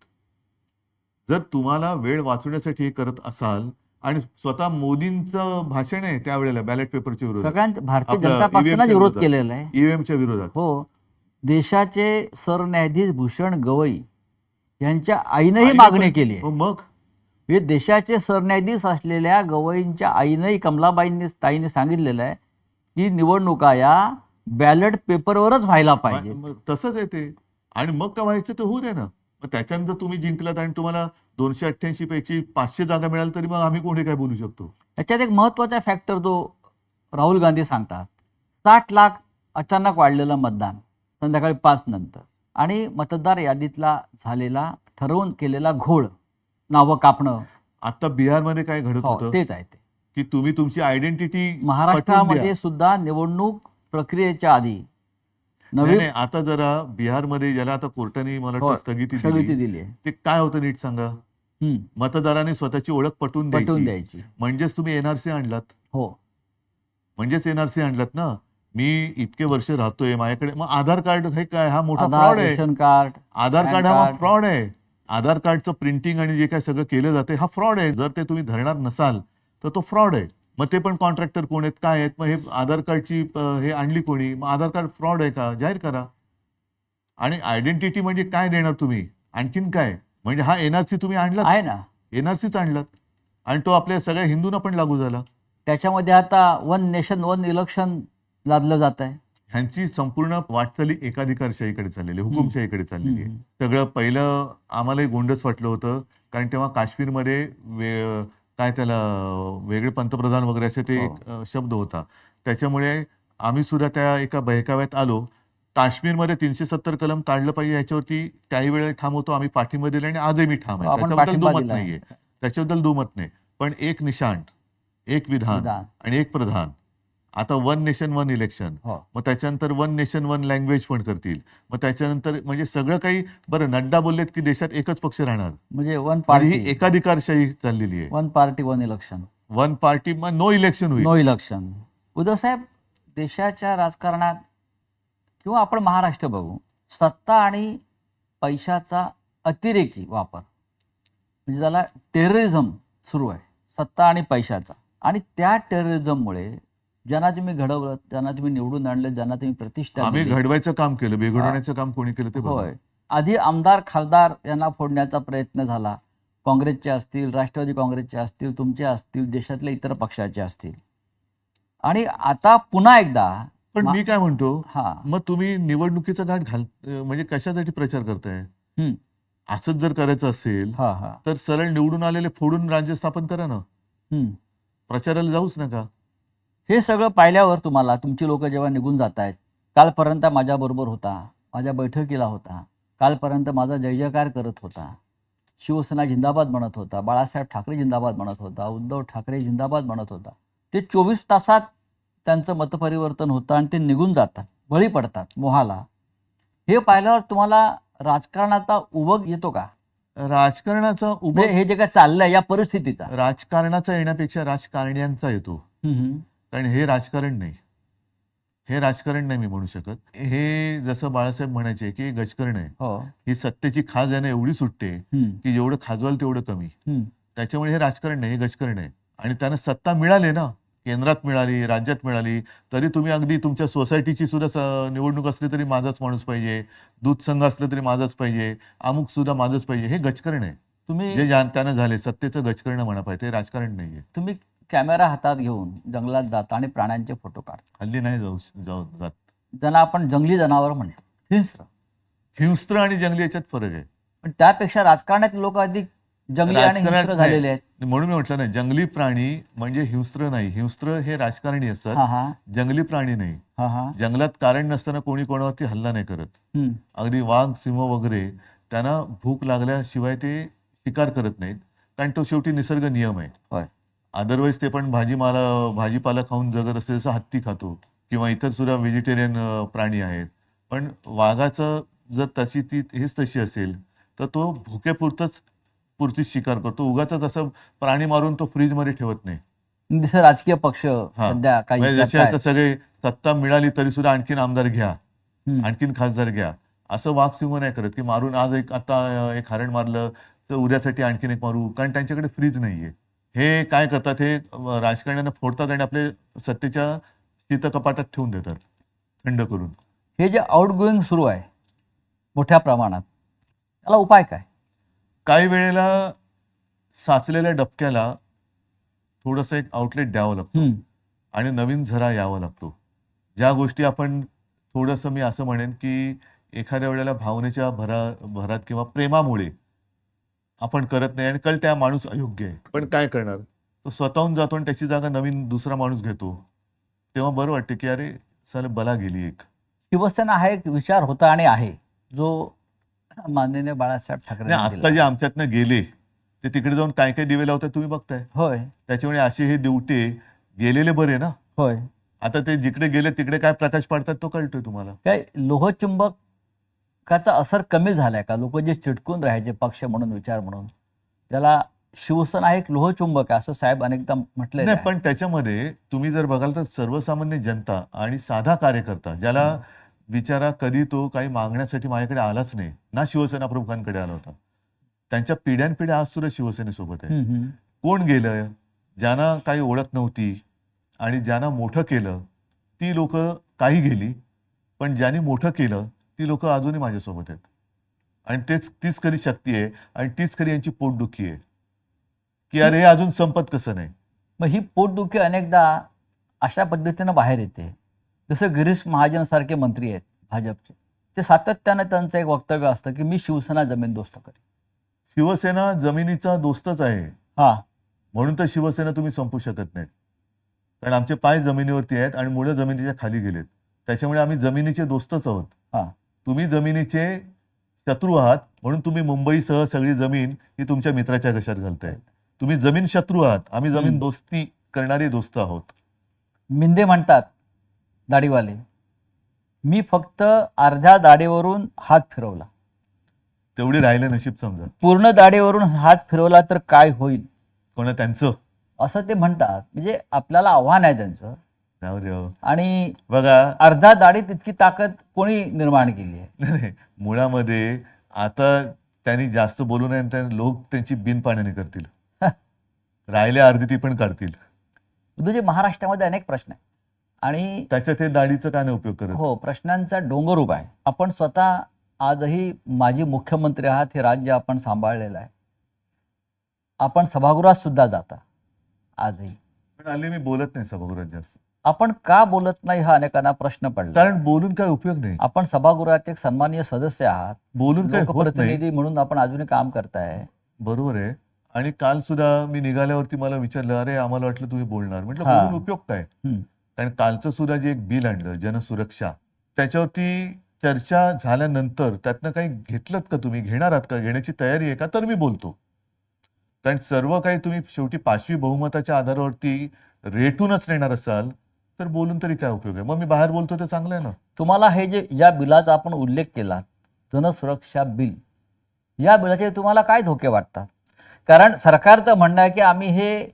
जर तुम्हाला वेळ वाचवण्यासाठी हे करत असाल आणि स्वतः मोदींचं भाषण आहे त्यावेळेला बॅलेट पेपरच्या विरोधात, सगळ्यांच्या भारतीय आपलं जनता पक्षानं EVM च्या विरोध विरोधात. केलेला आहे. ईव्हीएमच्या विरोधात. हो, देशाचे सरन्यायाधीश भूषण गवई यांच्या आईनंही आईने मागणी पण- केली आहे. हो, मग हे देशाचे सरन्यायाधीश असलेल्या गवईंच्या आईनंही ताईंनी सांगितलेलं आहे की निवडणुका या बॅलेट पेपरवरच व्हायला पाहिजे. मग तसंच आहे ते. आणि मग काय व्हायचं ते होऊ दे ना. मग त्याच्यानंतर तुम्ही जिंकलात आणि तुम्हाला 288 पैकी 500 जागा मिळाल्या तरी मग आम्ही कोणी काय बोलू शकतो? त्याच्यात एक महत्त्वाचा फॅक्टर जो राहुल गांधी सांगतात, 60 लाख अचानक वाढलेलं मतदान संध्याकाळी 5 नंतर आणि मतदार यादीतला झालेला ठरवून केलेला घोळ, नावं कापणं. आता बिहारमध्ये काय घडत हो, होतं तेच आहे ते. की तुम्ही तुमची आयडेंटिटी महाराष्ट्रामध्ये सुद्धा निवडणूक प्रक्रियेच्या आधी नवी नाही, आता जरा बिहारमध्ये ज्याला आता कोर्टाने मला हो, वाटतं स्थगिती स्थगिती दिली दिली आहे. ते काय होतं नीट सांगा. मतदाराने स्वतःची ओळख पटवून पटवून द्यायची. द्यायची. म्हणजेच तुम्ही एनआरसी आणलात. हो, म्हणजेच एनआरसी आणलात ना. मी इतके वर्ष राहतोय माझ्याकडे मग आधार कार्ड हे काय हा मोठा आधार, फ्रॉड आहे. रेशन कार्ड, आधार पॅन कार्ड हा कार्ड. फ्रॉड आहे. आधार कार्डचं प्रिंटिंग आणि जे काय सगळं केलं जाते हा फ्रॉड आहे. जर ते तुम्ही धरणार नसाल तर तो फ्रॉड आहे. मग ते पण कॉन्ट्रॅक्टर कोण आहेत, काय आहेत, मग हे आधार कार्डची हे आणली कोणी, मग आधार कार्ड फ्रॉड आहे का जाहीर करा. आणि आयडेंटिटी म्हणजे काय देणार तुम्ही, आणखीन काय? म्हणजे हा एनआरसी तुम्ही आणलात, आहे ना. एनआरसीच आणलात आणि तो आपल्या सगळ्या हिंदूंना पण लागू झाला. त्याच्यामध्ये आता 1 नेशन 1 इलेक्शन लादलं जात आहे. ह्यांची संपूर्ण वाटचाली एकाधिकारशाहीकडे चाललेली आहे, हुकुमशाहीकडे चाललेली आहे. सगळं पहिलं आम्हालाही गोंडस वाटलं होतं कारण तेव्हा काश्मीरमध्ये काय त्याला वेगळे पंतप्रधान वगैरे असे ते एक शब्द होता. त्याच्यामुळे आम्ही सुद्धा त्या एका बहकाव्यात आलो. काश्मीरमध्ये 370 कलम काढलं पाहिजे याच्यावरती त्याही वेळेला ठाम होतो, आम्ही पाठिंबा दिला आणि आजही मी ठाम आहे. आपण त्याच्याबद्दल पाठिंबा दुमत दिला आहे. नाहीये, त्याच्याबद्दल दुमत नाही. पण एक निशाण, एक विधान आणि एक प्रधान. आता 1 नेशन 1 इलेक्शन, मग त्याच्यानंतर 1 नेशन 1 लँग्वेज पण करतील. मग त्याच्यानंतर म्हणजे सगळं काही. बरं, नड्डा बोललेत की देशात एकच पक्ष राहणार, म्हणजे 1 आणि पार्टी ही एकाधिकारशाही चाललेली आहे. 1 पार्टी 1 इलेक्शन, 1 पार्टी मग नो इलेक्शन होईल. No election. उद्धव साहेब, देशाच्या राजकारणात किंवा आपण महाराष्ट्र बघू, सत्ता आणि पैशाचा अतिरेकी वापर म्हणजे ज्याला टेररिझम सुरू आहे, सत्ता आणि पैशाचा. आणि त्या टेररिझममुळे ज्यांना तुम्ही घडवलं, ज्यांना तुम्ही निवडून आणलं, ज्यांना तुम्ही प्रतिष्ठा आम्ही दिली, घडवायचं काम केलं, बेघडवण्याचं काम कोणी केलं ते बघा. होय, आधी आमदार खासदार यांना फोडण्याचा प्रयत्न झाला. काँग्रेसचे असतील, राष्ट्रवादी काँग्रेसचे असतील, तुमचे असतील, देशातल्या इतर पक्षाचे असतील. आणि आता पुन्हा एकदा. पण मी काय म्हणतो, हा, मग तुम्ही निवडणुकीचा घाट म्हणजे कशासाठी प्रचार करताय? असंच जर करायचं असेल हा हा तर सरळ निवडून आलेले फोडून राज्य स्थापन करा ना. प्रचाराला जाऊच नका. हे सगळं पाहिल्यावर तुम्हाला तुमची लोक जेव्हा निघून जात आहेत, कालपर्यंत माझ्याबरोबर होता, माझ्या बैठकीला होता, कालपर्यंत माझा जय जयकार करत होता, शिवसेना जिंदाबाद म्हणत होता, बाळासाहेब ठाकरे जिंदाबाद म्हणत होता, उद्धव ठाकरे जिंदाबाद म्हणत होता, ते 24 तासात त्यांचं मतपरिवर्तन होतं आणि ते निघून जातात, बळी पडतात मोहाला. हे पाहिल्यावर तुम्हाला राजकारणाचा उबग येतो का? राजकारणाचा म्हणजे हे जे काय चाललंय या परिस्थितीचा राजकारणाचा येण्यापेक्षा राजकारण्यांचा येतो. कारण हे राजकारण नाही, हे राजकारण नाही मी म्हणू शकत. हे जसं बाळासाहेब म्हणायचे की गजकरण आहे. ही सत्तेची खाज यानं एवढी सुटते की जेवढं खाजवाल तेवढं कमी. त्याच्यामुळे हे राजकारण नाही, हे गजकरण आहे. आणि त्यांना सत्ता मिळाली ना, केंद्रात मिळाली, राज्यात मिळाली, तरी तुम्ही अगदी तुमच्या सोसायटीची सुद्धा निवडणूक असली तरी माझाच माणूस पाहिजे, दूध संघ असलं तरी माझाच पाहिजे, अमुक सुद्धा माझंच पाहिजे. हे गजकरण आहे. तुम्ही जे त्यानं झाले सत्तेचं गजकरण म्हणा पाहिजे, ते राजकारण नाहीये. तुम्ही कॅमेरा हातात घेऊन जंगलात जाता आणि प्राण्यांचे फोटो काढता. हल्ली नाही जात. त्यांना आपण जंगली जनावर म्हणतो, हिंस्त्र आणि जंगली याच्यात फरक आहे. पण त्यापेक्षा राजकारणात लोक अधिक जंगली आणि हिंस्त्र झालेले आहेत. म्हणून मी म्हटलं ना, जंगली प्राणी म्हणजे हिंस्त्र नाही. हिंस्त्र हे राजकारणी असतात, जंगली प्राणी नाही. जंगलात कारण नसताना कोणी कोणावरती हल्ला नाही करत. अगदी वाघ, सिंह वगैरे त्यांना भूक लागल्याशिवाय ते शिकार करत नाहीत, कारण तो शेवटी निसर्ग नियम आहे. अदरवाईज ते पण भाजीपाला खाऊन जगत असते, जसं हत्ती खातो किंवा इतर सुद्धा व्हेजिटेरियन प्राणी आहेत. पण वाघाचं जर हेच तशी असेल तर तो पुरतीच शिकार करतो. उगाचच असं प्राणी मारून तो फ्रीजमध्ये ठेवत नाही. जसं राजकीय पक्ष हा. सध्या काही म्हणजे जसे करतायत. आता सगळे सत्ता मिळाली तरी सुद्धा आणखीन आमदार घ्या, हम्म. आणखीन खासदार घ्या, असं वाघ सिंह नाही करत की मारून आज एक हरण मारलं तर उद्यासाठी आणखीन एक मारू, कारण त्यांच्याकडे फ्रीज नाहीये. हे काय करतात, हे राजकारण्यांना फोडतात आणि आपले सत्तेच्या शीतकपाटात ठेवून देतात थंड करून. हे जे आउटगोईंग सुरू आहे मोठ्या प्रमाणात, त्याला उपाय काय? काही वेळेला साचलेल्या डबक्याला थोडंसं एक आउटलेट द्यावं लागतं आणि नवीन झरा यावा लागतो. ज्या गोष्टी आपण थोडंसं, मी असं म्हणेन की एखाद्या वेळेला भावनेच्या भरात किंवा प्रेमामुळे आपण करत नाही आणि त्या माणूस अयोग्य आहे, पण काय करणार, तो स्वतःहून जातो आणि त्याची जागा नवीन दुसरा माणूस घेतो. तेव्हा बरं वाटते की अरे साले बला गेली एक. शिवसेना हा एक विचार होता आणि आहे, जो माननीय बाळासाहेब ठाकरे आता जे आमच्यातनं गेले ते तिकडे जाऊन काय काय दिवे लावतात तुम्ही बघताय. होय त्याच्यामुळे असे हे दिवटे गेलेले बरे ना. होय. आता ते जिकडे गेले तिकडे काय प्रकाश पडतात तो कळतोय तुम्हाला. काय लोहचुंबकाचा असर कमी झालाय का? लोक जे चिटकून राहायचे पक्ष म्हणून, विचार म्हणून, त्याला शिवसेना एक लोहचुंबक आहे असं साहेब अनेकदा म्हटलंय. नाही, पण त्याच्यामध्ये तुम्ही जर बघाल तर सर्वसामान्य जनता आणि साधा कार्यकर्ता, ज्याला बिचारा कधी तो काही मागण्यासाठी माझ्याकडे आलाच नाही ना, शिवसेना प्रमुखांकडे आला होता, त्यांच्या पिढ्यानपिढ्या आज सुद्धा शिवसेनेसोबत आहे. कोण गेलं, ज्यांना काही ओळख नव्हती आणि ज्यांना मोठं केलं ती लोक काही गेली, पण ज्यांनी मोठं केलं ती लोक अजूनही माझ्यासोबत आहेत. आणि तीच खरी शक्ती आहे आणि तीच खरी यांची पोटदुखी आहे की अरे हे अजून संपत कसं नाही. मग ही पोटदुखी अनेकदा अशा पद्धतीनं बाहेर येते. जसं गिरीश महाजन सारखे मंत्री आहेत भाजपचे, ते सातत्यानं त्यांचं एक वक्तव्य असतं की मी शिवसेना जमीन दोस्त करेन. शिवसेना जमिनीचा दोस्तच आहे, हा, म्हणून तर शिवसेना तुम्ही संपू शकत नाही, कारण आमचे पाय जमिनीवरती आहेत आणि मुळे जमिनीच्या खाली गेलेत. त्याच्यामुळे आम्ही जमिनीचे दोस्तच आहोत. हा, तुम्ही जमिनीचे शत्रू आहात, म्हणून तुम्ही मुंबईसह सगळी जमीन ही तुमच्या मित्राच्या घशात घालताय. तुम्ही जमीन शत्रू आहात, आम्ही जमीन दोस्ती करणारे दोस्त आहोत. मिंदे म्हणतात दाढीवाले, मी फक्त अर्ध्या दाढीवरून हात फिरवला, तेवढे राहिले नशीब समजा. पूर्ण दाढीवरून हात फिरवला तर काय होईल, कोणा त्यांचं असं ते म्हणतात. म्हणजे आपल्याला आव्हान आहे त्यांचं. आणि बघा, अर्धा दाढीत इतकी ताकद कोणी निर्माण केली आहे? नाही, मुळामध्ये आता त्यांनी जास्त बोलू नये, लोक त्यांची बिनपाण्याने करतील, राहिल्या अर्धी ती पण काढतील. उद्धवजी, महाराष्ट्रामध्ये अनेक प्रश्न आहेत आणि त्याच्यात हे दाढीचं काय नाही उपयोग करत. हो, प्रश्नांचा डोंगर उभा आहे. आपण स्वतः आजही माजी मुख्यमंत्री आहात, हे राज्य आपण सांभाळलेलं आहे. आपण सभागृहात सुद्धा जाता आजही, पण हल्ली मी बोलत नाही सभागृहात जास्त. आपण का बोलत नाही हा अनेकांना प्रश्न पडला. कारण बोलून काय उपयोग नाही. आपण सभागृहाचे एक सन्माननीय सदस्य आहात, बोलून काय होत नाही. लोकप्रतिनिधी म्हणून आपण अजूनही काम करताय. बरोबर आहे. आणि काल सुद्धा मी निघाल्यावरती मला विचारलं, अरे आम्हाला वाटलं तुम्ही बोलणार. म्हटलं हा. बोलून उपयोग काय. कारण कालचं सुद्धा जे एक बिल आणलं जनसुरक्षा, त्याच्यावरती चर्चा झाल्यानंतर त्यातनं काही घेतलं का, तुम्ही घेणार आहात का, घेण्याची तयारी आहे का, तर मी बोलतो. कारण सर्व काही तुम्ही शेवटी 5वी बहुमताच्या आधारावरती रेटूनच नेणार असाल तर बोलून तरी काय उपयोग आहे. मग मी बाहेर बोलतो ते चांगलं आहे ना. तुम्हाला हे जे या बिलाचा आपण उल्लेख केला, जनसुरक्षा बिल, या बिलाचे तुम्हाला काय धोके वाटतात? कारण सरकारचं म्हणणं आहे की आम्ही हे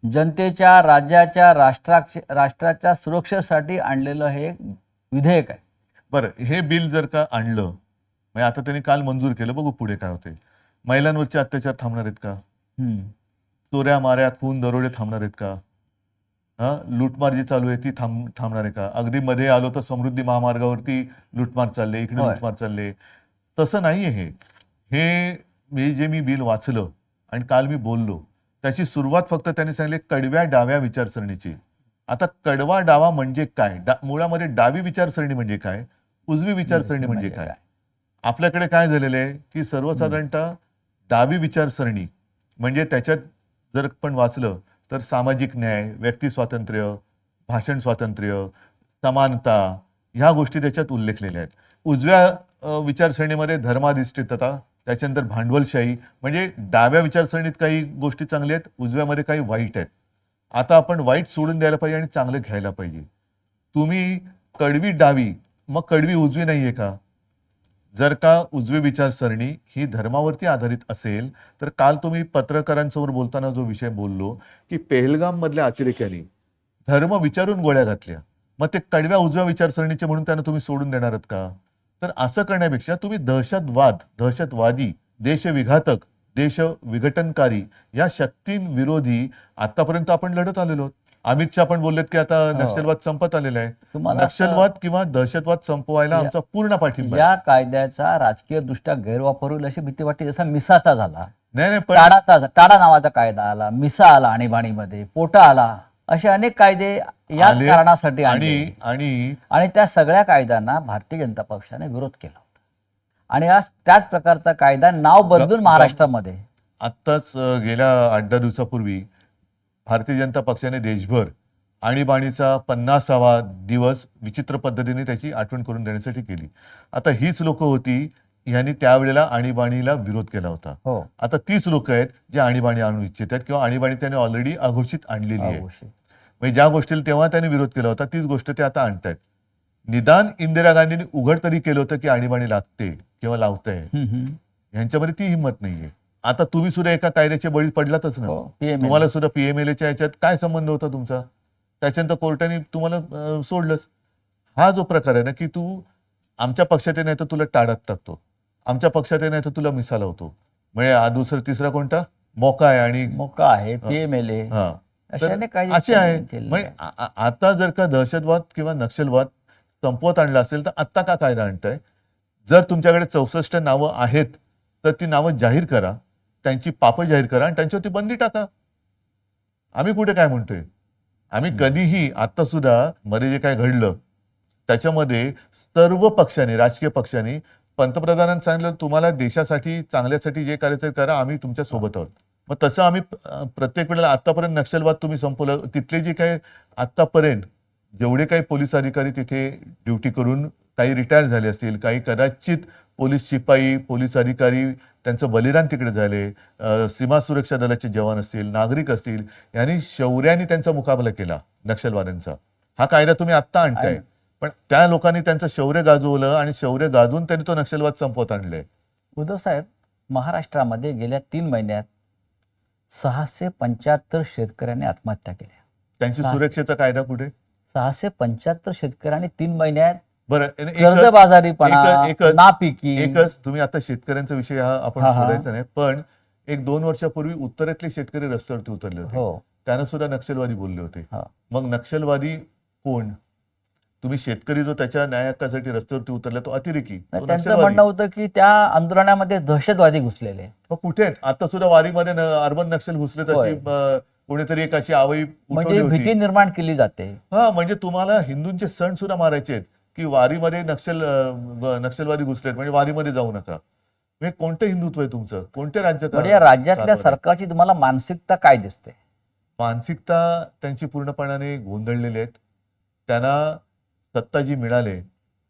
जनतेच्या, राज्याच्या, राष्ट्राच्या सुरक्षेसाठी आणलेलं हे विधेयक आहे. बरं, हे बिल जर का आणलं, म्हणजे आता त्यांनी काल मंजूर केलं, बघू पुढे काय होते. महिलांवरचे अत्याचार थांबणार आहेत का? चोऱ्या माऱ्या, खून, दरोडे थांबणार आहेत का? लूटमार जी चालू आहे ती थांबणार आहे का? अगदी मध्ये आलो तर समृद्धी महामार्गावरती लूटमार चालले, इकडे लूटमार चालले. तसं नाहीये हे मी बिल वाचलं आणि काल मी बोललो, त्याची सुरुवात फक्त त्यांनी सांगितले कडव्या डाव्या विचारसरणीची. आता कडवा डावा म्हणजे काय? मुळामध्ये डावी विचारसरणी म्हणजे काय, उजवी विचारसरणी म्हणजे काय? आपल्याकडे काय झालेलं आहे की सर्वसाधारणतः डावी विचारसरणी म्हणजे त्याच्यात जर पण वाचलं तर सामाजिक न्याय, व्यक्ती स्वातंत्र्य, भाषण स्वातंत्र्य, समानता, ह्या गोष्टी त्याच्यात उल्लेखलेल्या आहेत. उजव्या विचारसरणीमध्ये धर्माधिष्ठितता, त्याच्यानंतर भांडवलशाही. म्हणजे डाव्या विचारसरणीत काही गोष्टी चांगल्या आहेत, उजव्यामध्ये काही वाईट आहेत. आता आपण वाईट सोडून द्यायला पाहिजे आणि चांगलं घ्यायला पाहिजे. तुम्ही कडवी डावी मग कडवी उजवी नाहीये का? जर का उजवी विचारसरणी ही धर्मावरती आधारित असेल तर काल तुम्ही पत्रकारांसमोर बोलताना जो विषय बोललो की पेहलगाम मधल्या अतिरेक्यांनी धर्म विचारून गोळ्या घातल्या, मग ते कडव्या उजव्या विचारसरणीचे म्हणून त्यांना तुम्ही सोडून देणार आहात का? तर असं करण्यापेक्षा तुम्ही दहशतवादी, देशविघातक, देश विघटनकारी या शक्तींविरोधी आतापर्यंत आपण लढत आलेलो आहोत. अमित शहा पण बोललेत की आता नक्षलवाद संपत आलेला आहे. तुम्हाला नक्षलवाद किंवा दहशतवाद संपवायला आमचा पूर्ण पाठिंबा आहे. या कायद्याचा राजकीय दृष्ट्या गैरवापर होईल अशी भीती वाटते. जसा मिसाचा झाला, नाही पण टाडा नावाचा कायदा आला, मिसा आला आणीबाणीमध्ये, पोटा आला, असे अनेक कायदे याच आले कारणासाठी आणि आणले. आणि आणि त्या सगळ्या कायद्यांना भारतीय जनता पक्षाने विरोध केला होता. आणि आज त्याच प्रकारचा कायदा नाव बदलून महाराष्ट्रामध्ये आत्ताच गेल्या 8-10 दिवसापूर्वी भारतीय जनता पक्षाने देशभर आणीबाणीचा 50वा दिवस विचित्र पद्धतीने त्याची आठवण करून देण्यासाठी केली. आता हीच लोक होती यांनी त्यावेळेला आणीबाणीला विरोध केला होता. हो आता तीच लोक आहेत जे आणीबाणी आणू इच्छित आहेत किंवा आणीबाणी त्यांनी ऑलरेडी अघोषित आणलेली आहे. म्हणजे ज्या गोष्टीला तेव्हा त्यांनी विरोध केला होता तीच गोष्ट ते आता आणतायत. निदान इंदिरा गांधींनी उघड तरी केलं होतं की आणीबाणी लागते किंवा लावताय, यांच्यामध्ये ती हिंमत नाहीये. आता तुम्ही सुद्धा एका कायद्याच्या बळी पडलातच ना. तुम्हाला सुद्धा पीएमएलएच्या याच्यात काय संबंध होता तुमचा? त्याच्यानंतर कोर्टाने तुम्हाला सोडलंच. हा जो प्रकार आहे ना की तू आमच्या पक्षात नाही तर तुला टाळत टाकतो, आमच्या पक्षात नाही तर तुला मिसाला होतो, म्हणजे दुसरा तिसरा कोणता मोका आहे आणि मोका आहे पीएमएलए असे आहे. म्हणजे आता जर का दहशतवाद किंवा नक्षलवाद संपवत आणला असेल तर आत्ता का कायदा आणताय? जर तुमच्याकडे 64 नावं आहेत तर ती नावं जाहीर करा, त्यांची पापं जाहीर करा आणि त्यांच्यावरती बंदी टाका. आम्ही कुठे काय म्हणतोय? आम्ही कधीही आता सुद्धा मध्ये जे काय घडलं त्याच्यामध्ये सर्व पक्षांनी, राजकीय पक्षांनी पंतप्रधानांनी सांगितलं तुम्हाला देशासाठी चांगल्यासाठी जे करायचं करा, आम्ही तुमच्या सोबत आहोत. मग तसं आम्ही प्रत्येक वेळेला आतापर्यंत नक्षलवाद तुम्ही संपवलं, तिथले जे काही आतापर्यंत जेवढे काही पोलीस अधिकारी तिथे ड्युटी करून काही रिटायर झाले असतील, काही कदाचित पोलीस शिपाई, पोलीस अधिकारी त्यांचं बलिदान तिकडे झाले, सीमा सुरक्षा दलाचे जवान असतील, नागरिक असतील, यांनी शौर्याने त्यांचा मुकाबला केला नक्षलवाद्यांचा. हा कायदा तुम्ही आत्ता आणताय, पण त्या लोकांनी त्यांचं शौर्य गाजवलं आणि शौर्य गाजवून त्यांनी तो नक्षलवाद संपवत आणलाय. उद्धव साहेब, महाराष्ट्रामध्ये गेल्या 3 महिन्यात 675 शेतकऱ्यांनी आत्महत्या केल्या. त्यांची सुरक्षेचा कायदा कुठे? 675 शेतकऱ्यांनी 3 महिन्यात बरं, कर्जबाजारीपणा, नापिकी. एकच तुम्ही आता शेतकऱ्यांचा विषय हा आपण सोडायचा नाही, पण 1-2 वर्षापूर्वी उत्तरेतले शेतकरी रस्त्यावरती उतरले होते, त्यांना सुद्धा नक्षलवादी बोलले होते. मग नक्षलवादी कोण? तुम्ही शेतकरी जो त्याच्या न्याय हक्कासाठी रस्त्यावरती उतरला तो अतिरेकी. त्यांचं म्हणणं होतं की त्या आंदोलनामध्ये दहशतवादी घुसलेले. कुठे? आता सुद्धा वारीमध्ये अर्बन नक्षल घुसले, तशी कोणीतरी एक अशी आवई म्हणजे भीती निर्माण केली जाते. म्हणजे तुम्हाला हिंदूंचे सण सुद्धा मारायचे आहेत की वारीमध्ये नक्षलवादी घुसलेत म्हणजे वारीमध्ये जाऊ नका. म्हणजे कोणतं हिंदुत्व आहे तुमचं? कोणते राज्यातल्या सरकारची तुम्हाला मानसिकता काय दिसते? मानसिकता त्यांची पूर्णपणाने गोंधळलेली आहेत. त्यांना सत्ता जी मिळाली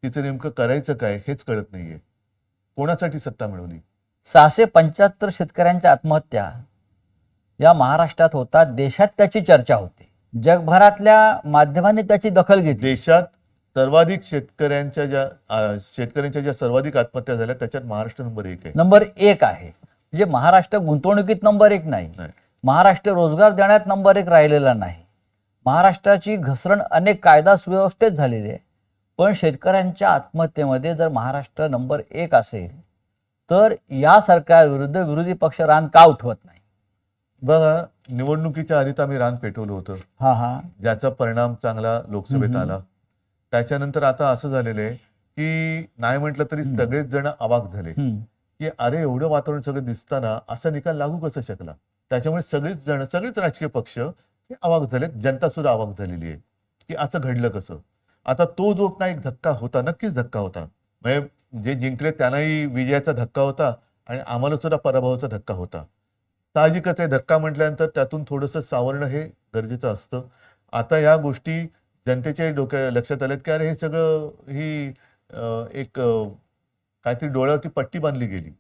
तिचं नेमकं करायचं काय हेच कळत नाहीये. कोणासाठी सत्ता मिळवली? 675 शेतकऱ्यांच्या आत्महत्या या महाराष्ट्रात होतात. देशात त्याची चर्चा होते, जगभरातल्या माध्यमांनी त्याची दखल घेतली. देशात सर्वाधिक शेतकऱ्यांच्या ज्या सर्वाधिक आत्महत्या झाल्या त्याच्यात महाराष्ट्र नंबर 1 आहे. नंबर 1 आहे. म्हणजे महाराष्ट्र गुंतवणुकीत नंबर 1 नाही, महाराष्ट्र रोजगार देण्यात नंबर 1 राहिलेला नाही. महाराष्ट्राची घसरण अनेक कायदा सुव्यवस्थेत झालेली आहे, पण शेतकऱ्यांच्या आत्महत्येमध्ये जर महाराष्ट्र नंबर 1 असेल तर या सरकारविरुद्ध विरोधी पक्ष रान का उठवत नाही? बघा, निवडणुकीच्या आधीच आम्ही रान पेटवलं होतं, ज्याचा परिणाम चांगला लोकसभेत आला. त्याच्यानंतर आता असं झालेलं आहे की नाही म्हटलं तरी सगळेच जण अवाक झाले की अरे एवढं वातावरण सगळं दिसताना असा निकाल लागू कसा शकला. त्याच्यामुळे सगळेच राजकीय पक्ष हे अवाक झालेत, जनता सुद्धा अवाक झालेली आहे की असं घडलं कसं. आता तो जो काही धक्का होता, नक्कीच धक्का होता. म्हणजे जे जिंकले त्यांनाही विजयाचा धक्का होता आणि आम्हाला सुद्धा पराभवाचा धक्का होता. साहजिकच आहे, धक्का म्हटल्यानंतर त्यातून थोडंसं सावरणं हे गरजेचं असतं. आता या गोष्टी जनतेच्या डोक्या लक्षात आल्यात की अरे हे सगळं ही एक काहीतरी डोळ्यावरती पट्टी बांधली गेली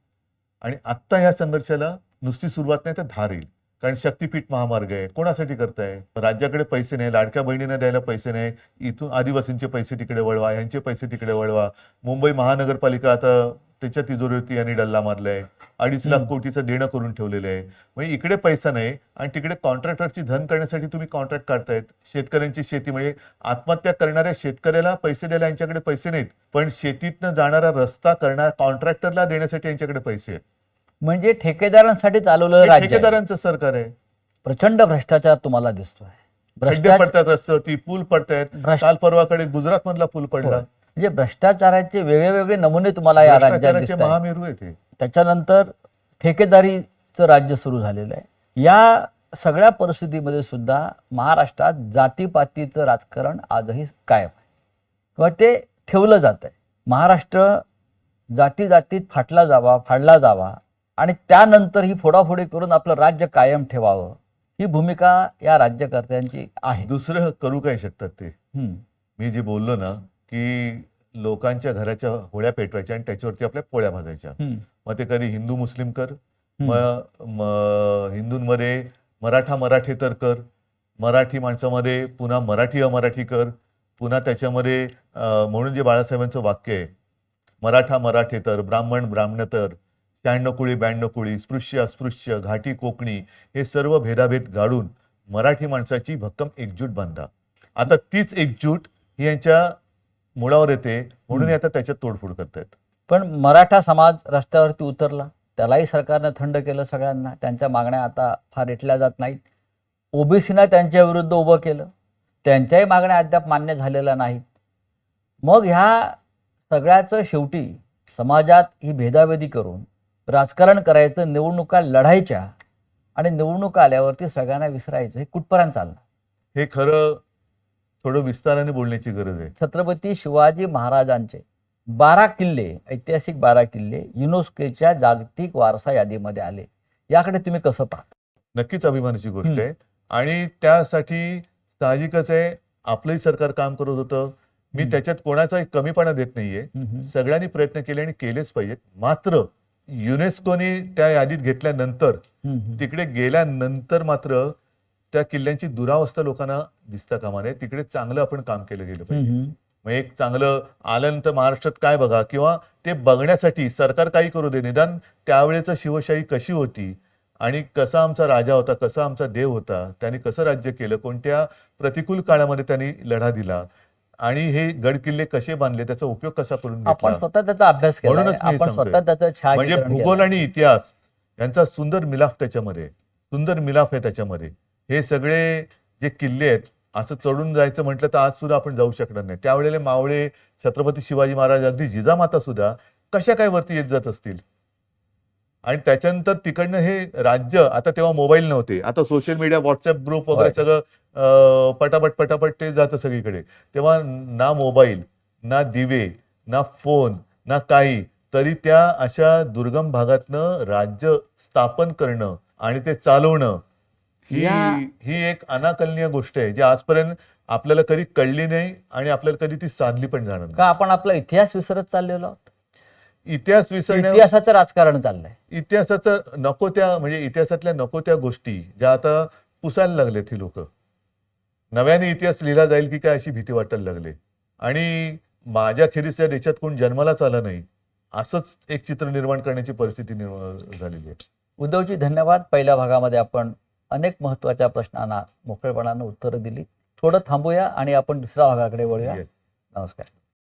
आणि आत्ता या संघर्षाला नुसती सुरुवात नाही तर धार येईल. कारण शक्तीपीठ महामार्ग आहे, कोणासाठी करताय? राज्याकडे पैसे नाही, लाडक्या बहिणींना द्यायला पैसे नाही, इथून आदिवासींचे पैसे तिकडे वळवा, यांचे पैसे तिकडे वळवा. मुंबई महानगरपालिका आता त्याच्या तिजोरीवरती यांनी डल्ला मारलाय, 2.5 लाख कोटीचं देणं करून ठेवलेलं आहे. म्हणजे इकडे पैसा नाही आणि तिकडे कॉन्ट्रॅक्टरची धन करण्यासाठी तुम्ही कॉन्ट्रॅक्ट काढतायत. शेतकऱ्यांची शेती म्हणजे आत्महत्या करणाऱ्या शेतकऱ्याला पैसे द्यायला यांच्याकडे पैसे नाहीत, पण शेतीतनं जाणारा रस्ता करणाऱ्या कॉन्ट्रॅक्टरला देण्यासाठी यांच्याकडे पैसे आहेत. म्हणजे ठेकेदारांसाठी चालवलं हे राज्य आहे. ठेकेदारांचं सरकार आहे. प्रचंड भ्रष्टाचार तुम्हाला दिसतोय. खड्डे पडतात रस्त्यावरती, पूल पडतायत. काल परवाकडे गुजरात मधला पूल पडला. म्हणजे भ्रष्टाचाराचे वेगळे वेगळे नमुने तुम्हाला या राज्यात भ्रष्टाचाराचे दिसतात. महामेरू आहे ते. त्याच्यानंतर ठेकेदारीचं राज्य सुरू झालेलं आहे. या सगळ्या परिस्थितीमध्ये सुद्धा महाराष्ट्रात जातीपातीचं राजकारण आजही कायम आहे किंवा ते ठेवलं जात आहे. महाराष्ट्र जाती जातीत फाडला जावा आणि त्यानंतर ही फोडाफोडी करून आपलं राज्य कायम ठेवावं, ही भूमिका या राज्यकर्त्यांची आहे. दुसरं करू काय शकतात ते? मी जे बोललो ना की लोकांच्या घराच्या होळ्या पेटवायच्या आणि त्याच्यावरती आपल्या पोळ्या भाजायच्या. मग ते कधी हिंदू मुस्लिम कर, मग हिंदूंमध्ये मराठा मराठेतर कर, मराठी माणसामध्ये पुन्हा मराठी अमराठी कर, पुन्हा त्याच्यामध्ये म्हणून जे बाळासाहेबांचं वाक्य आहे, मराठा मराठेतर, ब्राह्मण ब्राह्मणतर, 96 कुळी 92 कुळी, स्पृश्य अस्पृश्य, घाटी कोकणी, हे सर्व भेदाभेद गाडून मराठी माणसाची भक्कम एकजूट बांधा. आता तीच एकजूट ही यांच्या मुळावर येते म्हणून आता त्याच्यात तोडफोड करतायत. पण मराठा समाज रस्त्यावरती उतरला, त्यालाही सरकारनं थंड केलं सगळ्यांना. त्यांच्या मागण्या आता फार रेटल्या जात नाहीत. ओबीसीना त्यांच्या विरुद्ध उभं केलं, त्यांच्याही मागण्या अद्याप मान्य झालेल्या नाहीत. मग ह्या सगळ्याचं शेवटी समाजात ही भेदाभेदी करून राजकारण करायचं, निवडणुका लढायच्या आणि निवडणुका आल्यावरती सगळ्यांना विसरायचं, हे कुठपर्यंत चालणार? हे खरं थोडं विस्ताराने बोलण्याची गरज आहे. छत्रपती शिवाजी महाराजांचे 12 किल्ले, ऐतिहासिक 12 किल्ले युनेस्कोच्या जागतिक वारसा यादीमध्ये आले. याकडे तुम्ही कसं पाहता? नक्कीच अभिमानाची गोष्ट आहे आणि त्यासाठी साहजिकच आहे आपलंही सरकार काम करत होतं. मी त्याच्यात कोणाचाही कमीपणा देत नाहीये. सगळ्यांनी प्रयत्न केले आणि केलेच पाहिजेत. मात्र युनेस्कोने त्या यादीत घेतल्यानंतर, तिकडे गेल्यानंतर मात्र त्या किल्ल्यांची दुरावस्था लोकांना दिसता कामा नये. तिकडे चांगलं आपण काम केलं गेलं पाहिजे. मग एक चांगलं आल्यानंतर महाराष्ट्रात काय बघा, किंवा ते बघण्यासाठी सरकार काही करू दे, निदान त्यावेळेचं शिवशाही कशी होती आणि कसा आमचा राजा होता, कसा आमचा देव होता, त्यांनी कसं राज्य केलं, कोणत्या प्रतिकूल काळामध्ये त्यांनी लढा दिला आणि हे गड किल्ले कसे बांधले, त्याचा उपयोग कसा करून आपण घेतला. स्वतः त्याचा अभ्यास केला, म्हणूनच मी आपण स्वतः त्याचं म्हणजे छायाचित्रण भूगोल केलं. आणि इतिहास यांचा सुंदर मिलाफ त्याच्यामध्ये, सुंदर मिलाफ आहे त्याच्यामध्ये. हे सगळे जे किल्ले आहेत, असं चढून जायचं म्हटलं तर आज सुद्धा आपण जाऊ शकणार नाही. त्यावेळेला मावळे, छत्रपती शिवाजी महाराज, अगदी जिजामाता सुद्धा कशा काय वरती येत जात असतील. आणि त्याच्यानंतर तिकडनं हे राज्य, आता तेव्हा मोबाईल नव्हते, आता सोशल मीडिया, व्हॉट्सअप ग्रुप वगैरे सगळं पटापट ते जातं सगळीकडे. तेव्हा ना मोबाईल, ना दिवे, ना फोन, ना काही, तरी त्या अशा दुर्गम भागातनं राज्य स्थापन करणं आणि ते चालवणं ही एक अनाकलनीय गोष्ट आहे, जी आजपर्यंत आपल्याला कधी कळली नाही आणि आपल्याला कधी ती साधली पण जाणार नाही. का आपण आपला इतिहास विसरत चाललेलो आहोत? इतिहास विसरण्या, इतिहासाचं राजकारण चाललंय. इतिहासाचं नको त्या, म्हणजे इतिहासातल्या नको त्या गोष्टी ज्या आता पुसायला लागलेत ही लोक. नव्याने इतिहास लिहिला जाईल की काय अशी भीती वाटायला लागली. आणि माझ्या खेरीस या देशात कोण जन्मालाच आला नाही असंच एक चित्र निर्माण करण्याची परिस्थिती निर्माण झालेली आहे. उद्धवजी धन्यवाद. पहिल्या भागामध्ये आपण अनेक महत्त्वाच्या प्रश्नांना मोकळेपणानं उत्तरं दिली. थोडं थांबूया आणि आपण दुसऱ्या भागाकडे वळूया. नमस्कार.